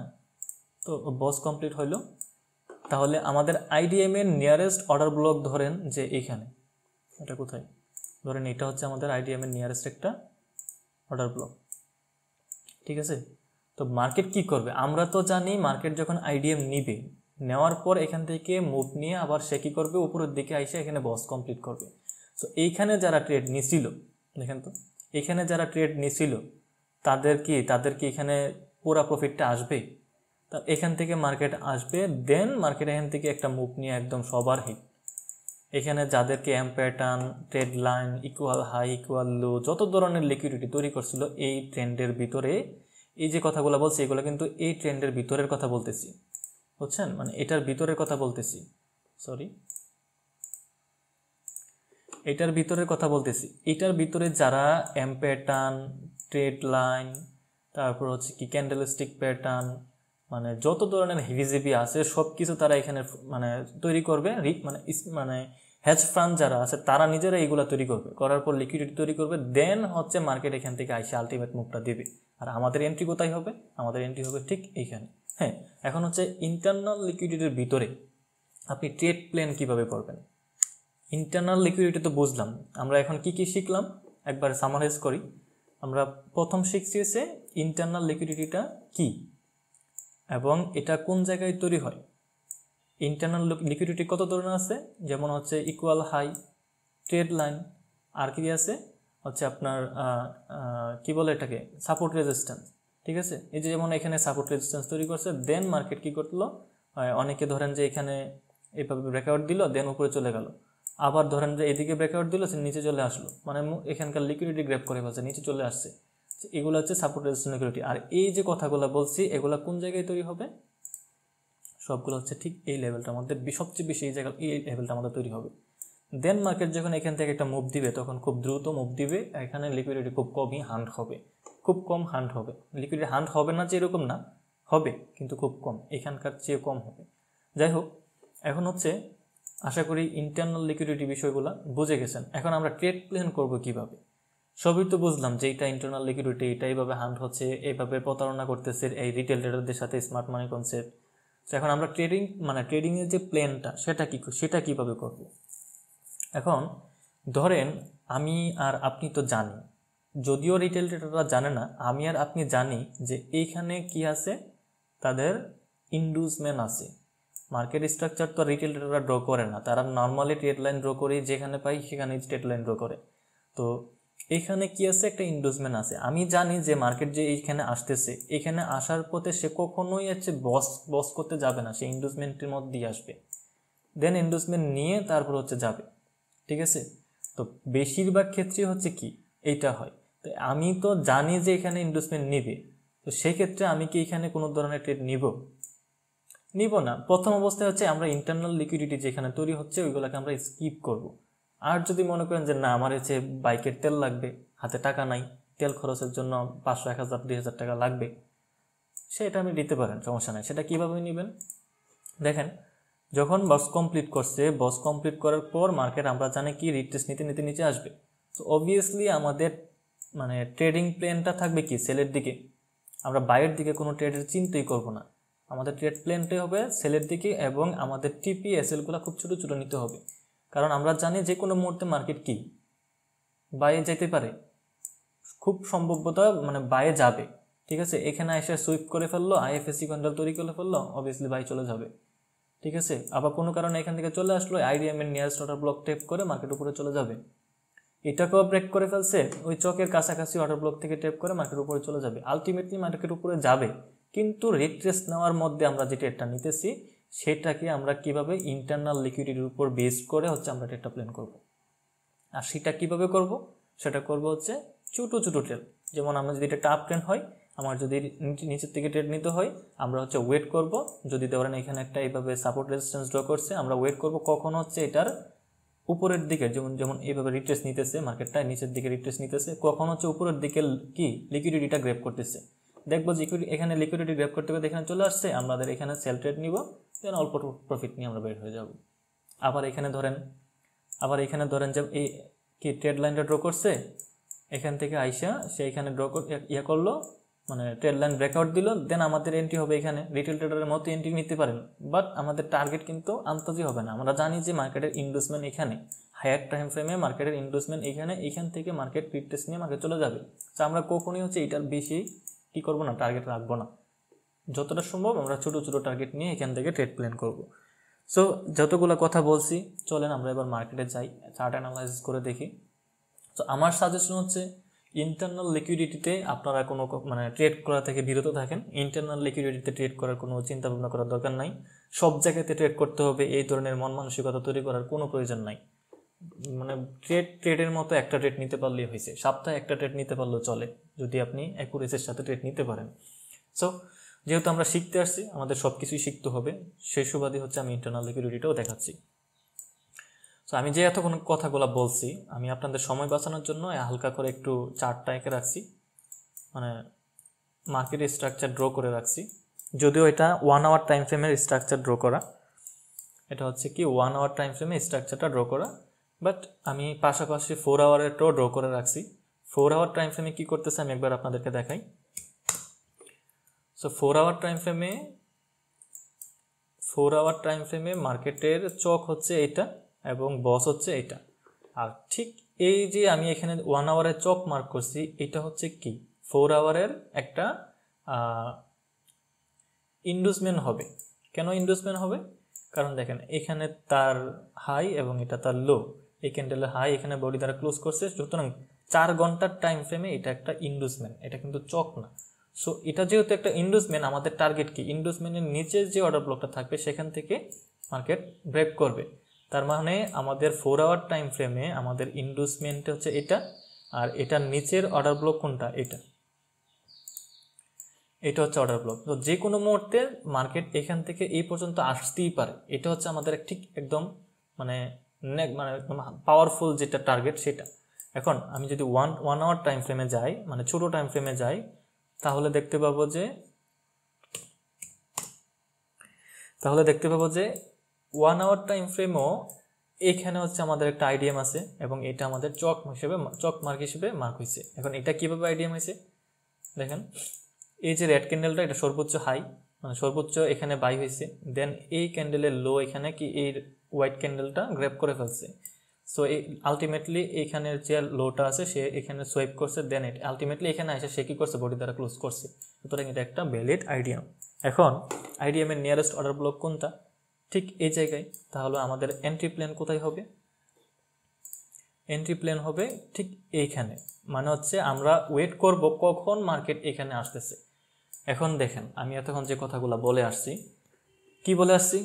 তো বস কমপ্লিট হইলো, তাহলে আমাদের আইডিএম এর নিয়ারেস্ট অর্ডার ব্লক ধরেন যে এইখানে, এটা কোথায়, ধরেন এটা হচ্ছে আমাদের আইডিএম এর নিয়ারেস্ট একটা অর্ডার ব্লক, ঠিক আছে। তো মার্কেট কি করবে, আমরা তো জানি মার্কেট যখন আইডিএম নিবে, নেওয়ার পর এখান থেকে মুভ নিয়ে আবার সে কী করবে, উপরের দিকে এসে এখানে বস কমপ্লিট করবে। সো এইখানে যারা ট্রেড নিছিল, দেখেন তো এখানে যারা ট্রেড নিছিল তাদের কি এখানে পুরা প্রফিটটা আসবে? তা এখান থেকে মার্কেট আসবে, দেন মার্কেট এখান থেকে একটা মুভ নিয়ে একদম সবার হিট। এখানে যাদেরকে M pattern, trade line, equal high, equal low, যত ধরনের লিকুইডিটি তৈরি করছিল এই ট্রেন্ডের ভিতরে, এই যে কথাগুলো বলছি এগুলো কিন্তু এই ট্রেন্ডের ভিতরের কথা বলতেছি, বুঝছেন, মানে এটার ভিতরের কথা বলতেছি, সরি এটার ভিতরের কথা বলতেছি। এটার ভিতরে যারা এম প্যাটার্ন, ট্রেড লাইন, তারপর হচ্ছে কি ক্যান্ডেলস্টিক প্যাটার্ন, মানে যত ধরনের হিভিজিবি আছে সব কিছু তারা এখানে মানে তৈরি করবে, মানে হেজ ফান্ড যারা আছে তারা নিজেরা এইগুলো তৈরি করবে, করার পর লিকুইডিটি তৈরি করবে, দেন হচ্ছে মার্কেট এখান থেকে আইসে আলটিমেট মুভটা দেবে। আর আমাদের এন্ট্রি কোথায় হবে? আমাদের এন্ট্রি হবে ঠিক এইখানে। হ্যাঁ, এখন হচ্ছে ইন্টারনাল লিকুইডিটির ভিতরে আপনি ট্রেড প্ল্যান কিভাবে করবেন। ইন্টারনাল লিকুইডিটি তো বুঝলাম, আমরা এখন কি কি শিখলাম একবার সামারাইজ করি। আমরা প্রথম শিখছি হচ্ছে ইন্টারনাল লিকুইডিটিটা কি এবং এটা কোন জায়গায় তৈরি হয়। ইন্টারনাল লিকুইডিটি কত ধরনের আছে, যেমন হচ্ছে ইকুয়াল হাই, ট্রেড লাইন, আর কি আছে হচ্ছে আপনার কি বলে এটাকে সাপোর্ট রেজিস্ট্যান্স, ঠিক আছে। এই যে যেমন এখানে সাপোর্ট রেজিস্ট্যান্স তৈরি করছে, দেন মার্কেট কি করলো, অনেকে ধরেন যে এখানে এইভাবে ব্রেকআউট দিল, দেন উপরে চলে গেল, আবার ধরেন যে এদিকে ব্রেকআউট দিল, সে নিচে চলে আসলো, মানে এখানকার লিকুইডিটি গ্র্যাব করে ফেলছে, নিচে চলে আসছে। এগুলো হচ্ছে সাপোর্ট রেজিস্ট্যান্স লিকুইডিটি। আর এই যে কথাগুলো বলছি এগুলো কোন জায়গায় তৈরি হবে, সবগুলো হচ্ছে ঠিক এই লেভেলটার মধ্যে, সবচেয়ে বেশি এই জায়গা এই লেভেলটার মধ্যে তৈরি হবে। দেন মার্কেট যখন এখান থেকে একটা মুভ দিবে তখন খুব দ্রুত মুভ দিবে, এখানে লিকুইডিটি খুব কমই হান্ট হবে, খুব কম হান্ট হবে। লিকুইডিটি হান্ট হবে না যে এরকম না, হবে কিন্তু খুব কম, এখানকার চেয়ে কম হবে। যাই হোক, এখন হচ্ছে আশা করি ইন্টারনাল লিকুইডিটি বিষয়গুলো বুঝে গেছেন। এখন আমরা ট্রেড প্ল্যান করব কিভাবে, সবই তো বুঝলাম যে এটা ইন্টারনাল লিকুইডিটি, এটা এইভাবে হান্ট হচ্ছে, এইভাবে প্রতারণা করতেছে এই রিটেল ট্রেডারদের সাথে, স্মার্ট মানি কনসেপ্ট। তো এখন আমরা ট্রেডিংয়ের যে প্ল্যানটা সেটা কিভাবে করব। এখন ধরেন আমি আর আপনি তো জানি, যদিও রিটেল ট্রেডাররা জানে না, আমি আর আপনি জানি যে এইখানে কি আছে, তাদের ইন্ডুসমেন্ট আছে। মার্কেট স্ট্রাকচার তো রিটেল ট্রেডাররা ড্র করে না, তারা নর্মালি ট্রেড লাইন ড্র করে, যেখানে পাই সেখানে ট্রেড লাইন ড্র করে। তো এখানে কি আছে, একটা ইন্ডুসমেন্ট আছে। আমি জানি যে মার্কেট যে এইখানে আসতেছে, এখানে আসার পথে সে কখনোই হচ্ছে বস করতে যাবে না, সে ইন্ডুসমেন্টের মধ্যে দিয়ে আসবে, দেন ইন্ডুসমেন্ট নিয়ে তারপর হচ্ছে যাবে, ঠিক আছে। তো বেশিরভাগ ক্ষেত্রে হচ্ছে কি এইটা হয়। তো আমি তো জানি যে এখানে ইন্ডুসমেন্ট নিবে, তো সেক্ষেত্রে আমি কি এখানে কোনো ধরনের ট্রেড নিব না। প্রথম অবস্থায় হচ্ছে আমরা ইন্টারনাল লিকুইডিটি যেখানে তৈরি হচ্ছে ওইগুলোকে আমরা স্কিপ করব। আর যদি মনে করেন যে না আমার হচ্ছে বাইকের তেল লাগবে, হাতে টাকা নাই, তেল খরচের জন্য 500, 1000, 2000 টাকা লাগবে, সেটা আমি দিতে পারেন, সমস্যা নাই। সেটা কীভাবে নেবেন দেখেন, যখন বস কমপ্লিট করছে, বস কমপ্লিট করার পর মার্কেট আমরা জানি কি রিট্রেস নিতে নিতে নিচে আসবে। সো অবভিয়াসলি আমাদের মানে ট্রেডিং প্ল্যানটা থাকবে কি সেলের দিকে, আমরা বাইরের দিকে কোনো ট্রেডের চিন্তাই করব না। আমাদের ট্রেড প্ল্যানটাই হবে সেলের দিকে, এবং আমাদের টিপি এসএলগুলো খুব ছোটো ছোটো নিতে হবে, কারণ আমরা জানি যে কোনো মুহূর্তে মার্কেট কি বাইরে যেতে পারে, খুব সম্ভবত মানে বাইরে যাবে, ঠিক আছে। এখানে এসে সুইপ করে ফেললো, আইএফএসসি ক্যান্ডেল তৈরি করে ফেললো, অবভিয়াসলি বাই চলে যাবে, ঠিক আছে। আবার কোনো কারণে এখান থেকে চলে আসলো, আইডিএম এর নিয়ারেস্ট অর্ডার ব্লক টেপ করে মার্কেট উপরে চলে যাবে, এটাকেও ব্রেক করে ফেলছে, ওই চকের কাছাকাছি অর্ডার ব্লক থেকে টেপ করে মার্কেট উপরে চলে যাবে, আলটিমেটলি মার্কেট উপরে যাবে। কিন্তু রিট্রেস নেওয়ার মধ্যে আমরা যে ট্রেডটা নিতেছি সেটাকে আমরা কিভাবে ইন্টারনাল লিকুইডিটির উপর বেস করে হচ্ছে আমরা ট্রেডটা প্ল্যান করব। আর সেটা কিভাবে করব, সেটা করব হচ্ছে ছোটো ছোটো ট্রেড। যেমন আমরা যদি এটা টাপ ট্রেন্ড হয়, আমার যদি নিচের থেকে ট্রেড নিতে হয়, আমরা হচ্ছে ওয়েট করব। যদি ধরেন এখানে একটা এইভাবে সাপোর্ট রেজিস্ট্যান্স ড্র করছে, আমরা ওয়েট করব কখন হচ্ছে এটার উপরের দিকে, যেমন এইভাবে রিট্রেস নিতেছে, মার্কেটটা নিচের দিকে রিট্রেস নিতেছে, কখন হচ্ছে উপরের দিকে কি লিকুইডিটিটা গ্র্যাব করতেছে, দেখবো যে এখানে লিকুইডিটি গ্র্যাব করতে করতে এখানে চলে আসছে, আমাদের এখানে সেল ট্রেড নিব, দেন অল্প প্রফিট নিয়ে আমরা বের হয়ে যাব। আবার এখানে ধরেন যে এই কি ট্রেড লাইনটা ড্র করছে, এখান থেকে আইসা সে এখানে ড্র করলো, মানে ট্রেড লাইন ব্রেকআউট দিল, দেন আমাদের এন্ট্রি হবে এখানে। রিটেল ট্রেডারের মতো এন্ট্রি নিতে পারেন, বাট আমাদের টার্গেট কিন্তু আন্তাজি হবে না। আমরা জানি যে মার্কেটের ইনভেস্টমেন্ট এখানে হায়ার টাইম ফ্রেমে মার্কেটের ইনভেস্টমেন্ট এখান থেকে মার্কেট রিট্রেস নিয়ে মার্কেট চলে যাবে। তো আমরা কখনোই হচ্ছে এটার বেশি কী করবো না, টার্গেট রাখবো না। যতটা সম্ভব আমরা ছোটো ছোটো টার্গেট নিয়ে এখান থেকে ট্রেড প্ল্যান করব। সো যতগুলো কথা বলছি, চলেন আমরা এবার মার্কেটে যাই, চার্ট অ্যানালাইসিস করে দেখি। তো আমার সাজেশন হচ্ছে ইন্টারনাল লিকুইডিটিতে আপনারা কোনো মানে ট্রেড করা থেকে বিরত থাকেন। ইন্টারনাল লিকুইডিটিতে ট্রেড করার কোনো চিন্তা ভাবনা করার দরকার নাই। সব জায়গাতে ট্রেড করতে হবে এই ধরনের মন মানসিকতা তৈরি করার কোনো প্রয়োজন নাই। মানে ট্রেডের মতো একটা ট্রেড নিতে পারলেই হয়েছে, সপ্তাহে একটা ট্রেড নিতে পারলেও চলে যদি আপনি অ্যাকুরেসির সাথে ট্রেড নিতে পারেন। সো যেহেতু আমরা শিখতে আসছি, আমাদের সব কিছুই শিখতে হবে, সেই সুবাদে হচ্ছে আমি ইন্টারনাল লিকুইডিটিটাও দেখাচ্ছি। সো আমি যে এতক্ষণ কথাগুলো বলছি, আমি আপনাদের সময় বাঁচানোর জন্য হালকা করে একটু চার্টটা এঁকে রাখছি, মানে মার্কেটের স্ট্রাকচার ড্র করে রাখছি। যদিও এটা 1 আওয়ার টাইম ফ্রেমের স্ট্রাকচার ড্র করা, এটা হচ্ছে কি 1 আওয়ার টাইম ফ্রেমে স্ট্রাকচারটা ড্র করা, বাট আমি পাশাপাশি 4 আওয়ারেরটাও ড্র করে রাখছি। 4 আওয়ার টাইম ফ্রেমে কী করতেছে আমি একবার আপনাদেরকে দেখাই। সো 4 আওয়ার টাইম ফ্রেমে মার্কেটের চক হচ্ছে এটা এবং বস হচ্ছে এটা। আর ঠিক এই যে আমি এখানে 1 আওয়ারের চক মার্ক করছি, এটা হচ্ছে কি 4 আওয়ারের একটা ইন্ডুসমেন্ট হবে। কেন ইন্ডুসমেন্ট হবে? কারণ দেখেন এখানে তার হাই এবং এটা তার লো, এই ক্যান্ডেলের হাই এখানে বডি দ্বারা ক্লোজ করছে, সুতরাং 4 ঘন্টার টাইম ফ্রেমে এটা একটা ইন্ডুসমেন্ট, এটা কিন্তু চক না। সো এটা যেহেতু একটা ইন্ডুসমেন্ট, আমাদের টার্গেট কি ইন্ডুসমেন্টের নিচে যে অর্ডার ব্লকটা থাকবে সেখান থেকে মার্কেট ব্রেক করবে। তার মানে আমাদের 4 আওয়ার টাইম ফ্রেমে আমাদের ইন্ডুসমেন্ট হচ্ছে এটা, আর এটার নিচের অর্ডার ব্লক কোনটা, এটা হচ্ছে অর্ডার ব্লক। তো যে কোনো মুহূর্তে মার্কেট এখান থেকে এই পর্যন্ত আসতেই পারে, এটা হচ্ছে আমাদের ঠিক একদম মানে পাওয়ারফুল যেটা টার্গেট সেটা। এখন আমি যদি 1 আওয়ার টাইম ফ্রেমে যাই, মানে ছোটো টাইম ফ্রেমে যাই, তাহলে দেখতে পাবো যে 1 আওয়ার টাইম ফ্রেমও এখানে হচ্ছে আমাদের একটা আইডিএম আছে এবং এটা আমাদের চক মার্ক হিসেবে মার্ক হয়েছে। এখন এটা কিভাবে আইডিএম হয়েছে দেখেন, এই যে রেড ক্যান্ডেলটা এটা সর্বোচ্চ হাই, মানে সর্বোচ্চ এখানে বাই হয়েছে, দেন এই ক্যান্ডেলের লো এখানে কি এই হোয়াইট ক্যান্ডেলটা গ্র্যাব করে ফেলছে। সো এই আলটিমেটলি এখানের যে লোটা আছে সে এখানে সোয়াইপ করছে, দেন আলটিমেটলি এখানে এসে সে কি করছে বডি দ্বারা ক্লোজ করছে। সুতরাং এটা একটা ভ্যালিড আইডিএম। এখন আইডিএমের নিয়ারেস্ট অর্ডার ব্লক কোনটা, ঠিক এই জায়গায়। তাহলে আমাদের এন্ট্রি প্ল্যান কোথায় হবে? এন্ট্রি প্ল্যান হবে ঠিক এইখানে, মানে হচ্ছে আমরা ওয়েট করব কখন মার্কেট এখানে আসতেছে। এখন দেখেন আমি এতক্ষণ যে কথাগুলো বলে আসছি, কি বলে আসছি,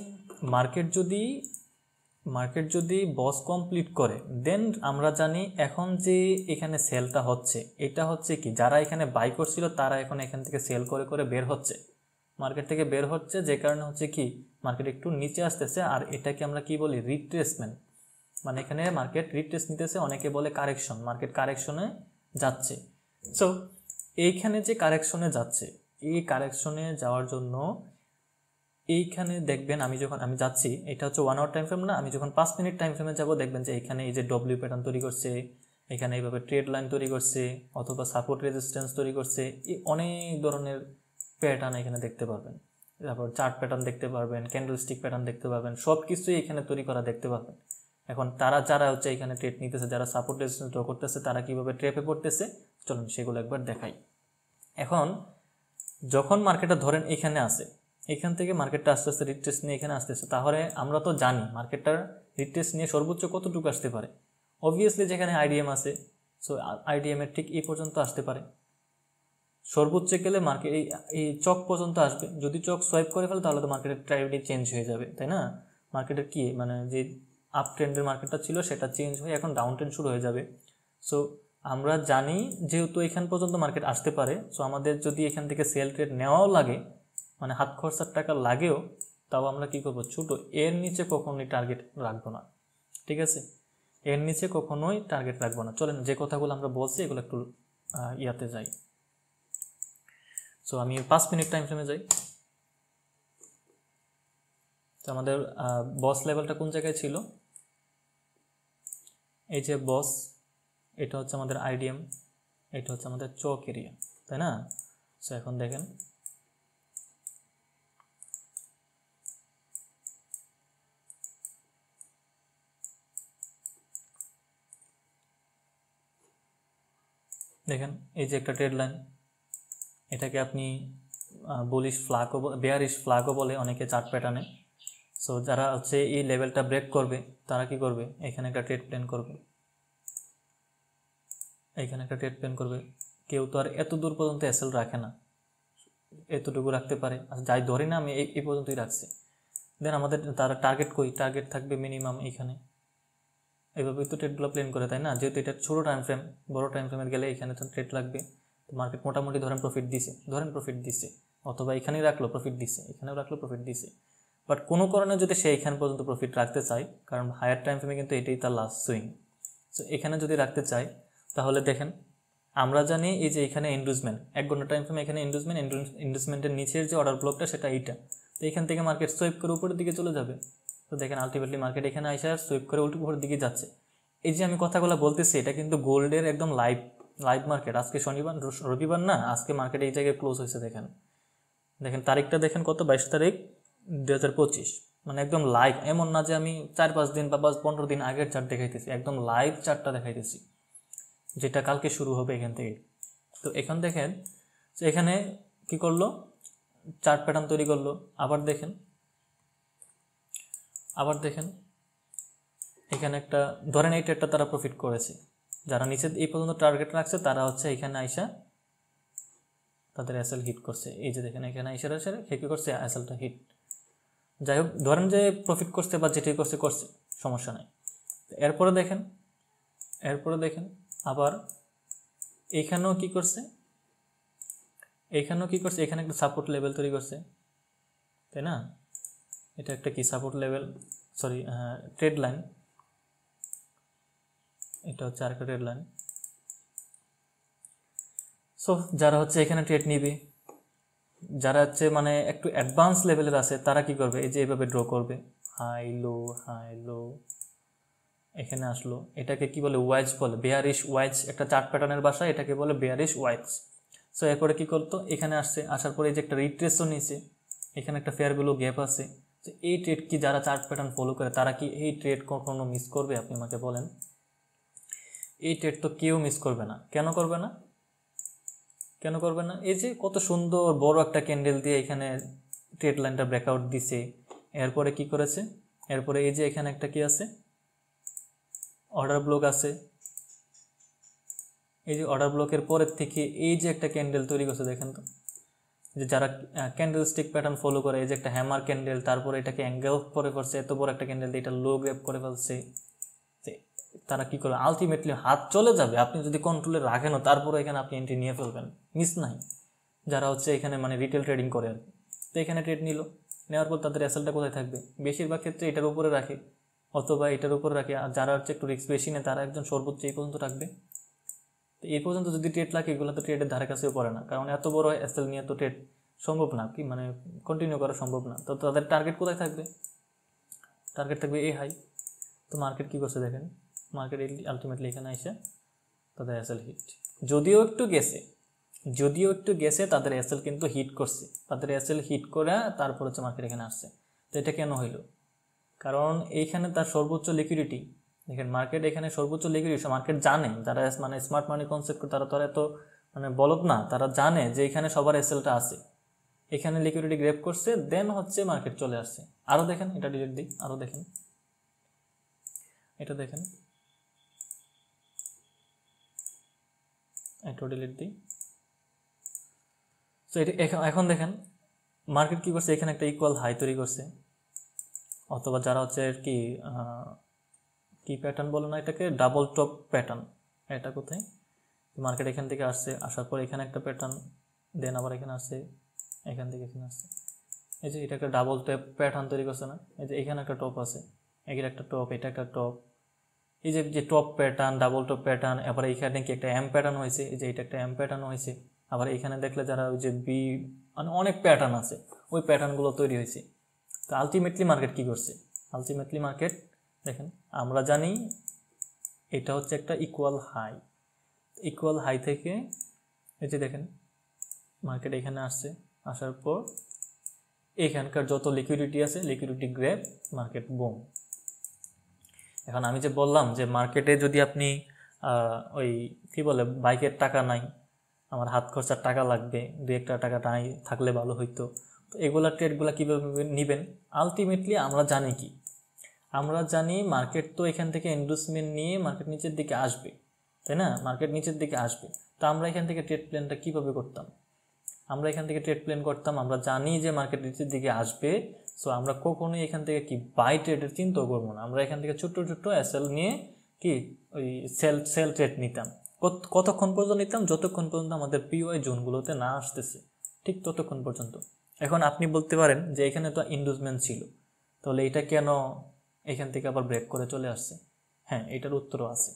মার্কেট যদি বস কমপ্লিট করে দেন আমরা জানি এখন যে এখানে সেলটা হচ্ছে এটা হচ্ছে কি যারা এখানে বাই করছিল তারা এখন এখান থেকে সেল করে করে বের হচ্ছে, মার্কেট থেকে বের হচ্ছে, যে কারণে হচ্ছে কি মার্কেট একটু নিচে আসতেছে। আর এটাকে আমরা কি বলি, রিট্রেসমেন্ট, মানে এখানে মার্কেট রিট্রেস নিতেছে, অনেকে বলে কারেকশন, মার্কেট কারেকশনে যাচ্ছে। সো এইখানে যে কারেকশনে যাচ্ছে, এই কারেকশনে যাওয়ার জন্য এইখানে দেখবেন আমি যাচ্ছি, এটা হচ্ছে 1 আওয়ার টাইম ফ্রেম না, আমি যখন 5 মিনিট টাইম ফ্রেমে যাবো দেখবেন যে এখানে এই যে ডব্লিউ প্যাটার্ন তৈরি করছে, এখানে এইভাবে ট্রেড লাইন তৈরি করছে অথবা সাপোর্ট রেজিস্ট্যান্স তৈরি করছে, এই অনেক ধরনের প্যাটার্ন এখানে দেখতে পারবেন। তারপর চার্ট প্যাটার্ন দেখতে পারবেন, ক্যান্ডেলস্টিক প্যাটার্ন দেখতে পারবেন, সব কিছুই এখানে তৈরি করা দেখতে পারবেন। এখন যারা হচ্ছে এখানে ট্রেড নিতেছে, যারা সাপোর্ট রেজিস্ট্যান্স ড্র করতেছে, তারা কিভাবে ট্র্যাপে পড়তেছে চলুন সেগুলো একবার দেখাই। এখন যখন মার্কেটটা ধরেন এখানে আসে, এখান থেকে মার্কেটটা আস্তে আস্তে রিট্রেস নিয়ে এখানে আসতেছে, তাহলে আমরা তো জানি মার্কেটটার রিট্রেস নিয়ে সর্বোচ্চ কতটুকু আসতে পারে। অবভিয়াসলি যেখানে আইডিএম আছে, সো আইডিএমের ঠিক এই পর্যন্ত আসতে পারে, সর্বোচ্চ গেলে মার্কেট এই চক পর্যন্ত আসবে। যদি চক সোয়াইপ করে ফেলে তাহলে তো মার্কেটের ট্রেন্ডই চেঞ্জ হয়ে যাবে, তাই না? মার্কেটের কি মানে যে আপ ট্রেন্ডের মার্কেটটা ছিল সেটা চেঞ্জ হয়ে এখন ডাউন ট্রেন্ড শুরু হয়ে যাবে। সো আমরা জানি যেহেতু এখান পর্যন্ত মার্কেট আসতে পারে, সো আমাদের যদি এখান থেকে সেল ট্রেড নেওয়াও লাগে, মানে হাত খরচার টাকা লাগেও, তাও আমরা কি করব, ছোটো এর নিচে কখনোই টার্গেট রাখবো না, ঠিক আছে? এর নিচে কখনোই টার্গেট রাখবো না। চলেন যে কথাগুলো আমরা বলছি এগুলো একটু ইয়াতে যাই। সো আমি 5 মিনিট টাইম ফ্রেমে যাই। তো আমাদের বস লেভেলটা কোন জায়গায় ছিল, এই যে বস, এটা হচ্ছে আমাদের আইডিএম, এটা হচ্ছে আমাদের চক এরিয়া, তাই না? সো এখন দেখেন দেখেন এই যে একটা ট্রেড লাইন, এটাকে আপনি বুলিশ ফ্ল্যাগও বেয়ারিশ ফ্ল্যাগও বলে অনেকে চার্ট প্যাটার্নে। সো যারা হচ্ছে এই লেভেলটা ব্রেক করবে তারা কি করবে, এখানে একটা ট্রেড প্ল্যান করবে, এখানে একটা ট্রেড প্ল্যান করবে। কেউ তো আর এত দূর পর্যন্ত এসএল রাখে না, এতটুকু রাখতে পারে। যাই ধরি না আমি এই পর্যন্তই রাখছি, দেন আমাদের তারা টার্গেট কই, টার্গেট থাকবে মিনিমাম এইখানে। এইভাবেই তো ট্রেডগুলো প্ল্যান করে, তাই না? যেহেতু এটা ছোটো টাইম ফ্রেম, বড়ো টাইম ফ্রেমের গেলে এখানে তো ট্রেড লাগবে। মার্কেট মোটামুটি ধরেন প্রফিট দিছে, অথবা এখানেই রাখলো প্রফিট দিছে, এখানেও রাখলো প্রফিট দিছে। বাট কোনো কারণে যদি সে এখান পর্যন্ত প্রফিট রাখতে চায়, কারণ হায়ার টাইম ফ্রেমে কিন্তু এটাই তার লাস্ট সুইং, সো এখানে যদি রাখতে চায় তাহলে দেখেন আমরা জানি এই যে এখানে ইন্ডুসমেন্ট, 1 ঘন্টা টাইম ফ্রেমে এখানে ইন্ডুসমেন্টের নিচের যে অর্ডার ব্লকটা সেটা এইটা, তো এখান থেকে মার্কেট সুইপ করে উপরের দিকে চলে যাবে। তো দেখেন আলটিমেটলি মার্কেট এখানে আইসা সুইপ করে উপরের দিকে যাচ্ছে। এই যে আমি কথাগুলো বলতেছি এটা কিন্তু গোল্ডের একদম লাইভ মার্কেট। আজকে রবিবার না, আজকে মার্কেট এই জায়গায় ক্লোজ হয়েছে। দেখেন তারিখটা দেখেন কত, 22 তারিখ 2025, মানে একদম লাইভ। এমন না যে আমি 4-5 দিন বা 15 দিন আগের চার্ট দেখাইতেছি, একদম লাইভ চার্টটা দেখাইতেছি, যেটা কালকে শুরু হবে এখান থেকে। তো এখন দেখেন যে এখানে কি করলো, চার্ট প্যাটার্ন তৈরি করলো। আবার দেখেন এখানে একটা ধরেন এই ট্রেডটা তারা প্রফিট করেছে, যারা নিচে এই পর্যন্ত টার্গেট রাখছে তারা হচ্ছে এখানে আইসা তাদের এসএল হিট করছে। এই যে দেখেন এখানে আইসা কি করছে, এসএলটা হিট। যাই হোক, ধরেন যে প্রফিট করছে বা যেটাই করছে সমস্যা নাই। এরপরে দেখেন আবার এইখানেও কি করছে, এখানে একটা সাপোর্ট লেভেল তৈরি করছে, তাই না? এটা একটা কি support level, sorry trade line, এটা হচ্ছে আরেকটা ট্রেড লাইন। সো যারা হচ্ছে এখানে ট্রেড নিবে, যারা হচ্ছে মানে একটু অ্যাডভান্স লেভেলের আছে তারা কি করবে, এই যে এইভাবে ড্র করবে, হাই লো এখানে আসলো। এটাকে কি বলে, ওয়াইজ বলে, বেয়ারিশ ওয়াইজ, একটা চার্ট প্যাটার্নের ভাষা, এটাকে বলে বেয়ারিশ ওয়াইজ। সো এরপরে কি করতো, এখানে আসার পরে এই যে একটা রিট্রেসও নিয়েছে, এখানে একটা ফেয়ার ভ্যালু গ্যাপ আছে। তো এই ট্রেড কি যারা চার্ট প্যাটার্ন ফলো করে তারা কি এই ট্রেড কখনো মিস করবে? আপনি আমাকে বলেন। এই ট্রেড তো কেউ মিস করবে না। কেন করবে না? এই যে কত সুন্দর বড় একটা ক্যান্ডেল দিয়ে এখানে ট্রেড লাইনটা ব্রেকআউট দিছে। এরপরে কি করেছে, এরপরে এই যে এখানে একটা কি আছে, অর্ডার ব্লক আছে। এই যে অর্ডার ব্লকের পরের থেকে এই যে একটা ক্যান্ডেল তৈরি করছে, দেখেন তো, যে যারা ক্যান্ডেল স্টিক প্যাটার্ন ফলো করে, এই যে একটা হ্যামার ক্যান্ডেল, তারপরে এটাকে অ্যাঙ্গেল করে ফেলছে, এত বড় একটা ক্যান্ডেল দিয়ে এটা লো গ্র্যাপ করে ফেলছে। তারা কি করে, আলটিমেটলি হাত চলে যাবে, আপনি যদি কন্ট্রোলে রাখেনও তারপরে এখানে আপনি এন্ট্রি নিয়ে ফেলবেন, মিস নাই। যারা হচ্ছে এখানে মানে রিটেল ট্রেডিং করে আর কি, তো এখানে ট্রেড নেওয়ার পর তাদের এসএলটা কোথায় থাকবে, বেশিরভাগ ক্ষেত্রে এটার উপরে রাখে অথবা এটার উপরে রাখে। আর যারা হচ্ছে একটু রিস্ক বেশি নেয় তারা একজন সর্বোচ্চ এই পর্যন্ত রাখবে। তো এই পর্যন্ত যদি ট্রেড লাগে, এগুলো তো ট্রেডের ধারে কাছেও পড়ে না, কারণ এত বড় এসএল নিয়ে তো ট্রেড সম্ভব না, কি মানে কন্টিনিউ করা সম্ভব না। তো তাদের টার্গেট কোথায় থাকবে, টার্গেট থাকবে এই হাই। তো মার্কেট কী করছে দেখেন, মার্কেট আলটিমেটলি এখানে এসে তাদের এসএল হিট, যদিও একটু গেছে তাদের এসএল কিন্তু হিট করছে, তাদের এসএল হিট করে তারপর হচ্ছে মার্কেট এখানে আসছে। তো এটা কেন হইল, কারণ এইখানে তার সর্বোচ্চ লিকুইডিটি, দেখেন মার্কেট এখানে সর্বোচ্চ লিকুইডিটি। মার্কেট জানে, যারা মানে স্মার্ট মানি কনসেপ্ট তারা তো এত মানে বলদ না, তারা জানে যে এখানে সবার এসএলটা আছে, এখানে লিকুইডিটি গ্র্যাব করছে, দেন হচ্ছে মার্কেট চলে আসছে। আরও দেখেন, এটা ডিলিট দিই, আরও দেখেন, এটা দেখেন, এটা ডিলিট দিই। তো এটা এখন দেখেন মার্কেট কী করছে, এখানে একটা ইকুয়াল হাই তৈরি করছে, অথবা যারা হচ্ছে আর কি প্যাটার্ন বলে না এটাকে, ডাবল টপ প্যাটার্ন। এটা কোথায়, মার্কেট এখান থেকে আসছে, আসার পর এখানে একটা প্যাটার্ন, দেন আবার এখানে আসছে, এখান থেকে এখানে আসছে। এই যে এটা একটা ডাবল টপ প্যাটার্ন তৈরি করছে না, এই যে এখানে একটা টপ আছে, এখানে একটা টপ, এটা একটা টপ। এই যে top pattern, double top pattern, এবার এইখানে কি একটা এম প্যাটার্ন হয়েছে, এই যে এটা একটা এম প্যাটার্ন হয়েছে। আবার এখানে দেখলে যারা ওই যে বি, মানে অনেক প্যাটার্ন আছে, ওই প্যাটার্নগুলো তৈরি হয়েছে। তো আলটিমেটলি মার্কেট কী করছে, আলটিমেটলি মার্কেট দেখেন, আমরা জানি এটা হচ্ছে একটা ইকুয়াল হাই থেকে এই যে দেখেন মার্কেট এখানে আসছে, আসার পর এখানকার যত লিকুইডিটি আছে লিকুইডিটি গ্র্যাব, মার্কেট বুম। এখন আমি যে বললাম যে মার্কেটে যদি আপনি ওই কি বলে বাইকের টাকা নাই, আমার হাত খরচার টাকা লাগবে, 2-1 টাকা নাই থাকলে ভালো হইতো। তো এগুলা ট্রেডগুলা কীভাবে নেবেন? আলটিমেটলি আমরা জানি কি, আমরা জানি মার্কেট তো এখান থেকে এন্ডোর্সমেন্ট নিয়ে মার্কেট নিচের দিকে আসবে, তাই না? মার্কেট নিচের দিকে আসবে, তো আমরা এখান থেকে ট্রেড প্ল্যানটা কীভাবে করতাম? আমরা এখান থেকে ট্রেড প্ল্যান করতাম, আমরা জানি যে মার্কেট নিচের দিকে আসবে, সো আমরা কখনোই এখান থেকে কি বাই ট্রেডের চিন্তাও করবো না। আমরা এখান থেকে ছোট্ট ছোট্ট এসএল নিয়ে কি ওই সেল ট্রেড নিতাম। কতক্ষণ পর্যন্ত নিতাম? যতক্ষণ পর্যন্ত আমাদের পিওআই জোনগুলোতে না আসতেছে, ঠিক ততক্ষণ পর্যন্ত। এখন আপনি বলতে পারেন যে এখানে তো ইন্ডোর্সমেন্ট ছিল, তাহলে এটা কেন এখান থেকে আবার ব্রেক করে চলে আসছে? হ্যাঁ, এটার উত্তরও আছে।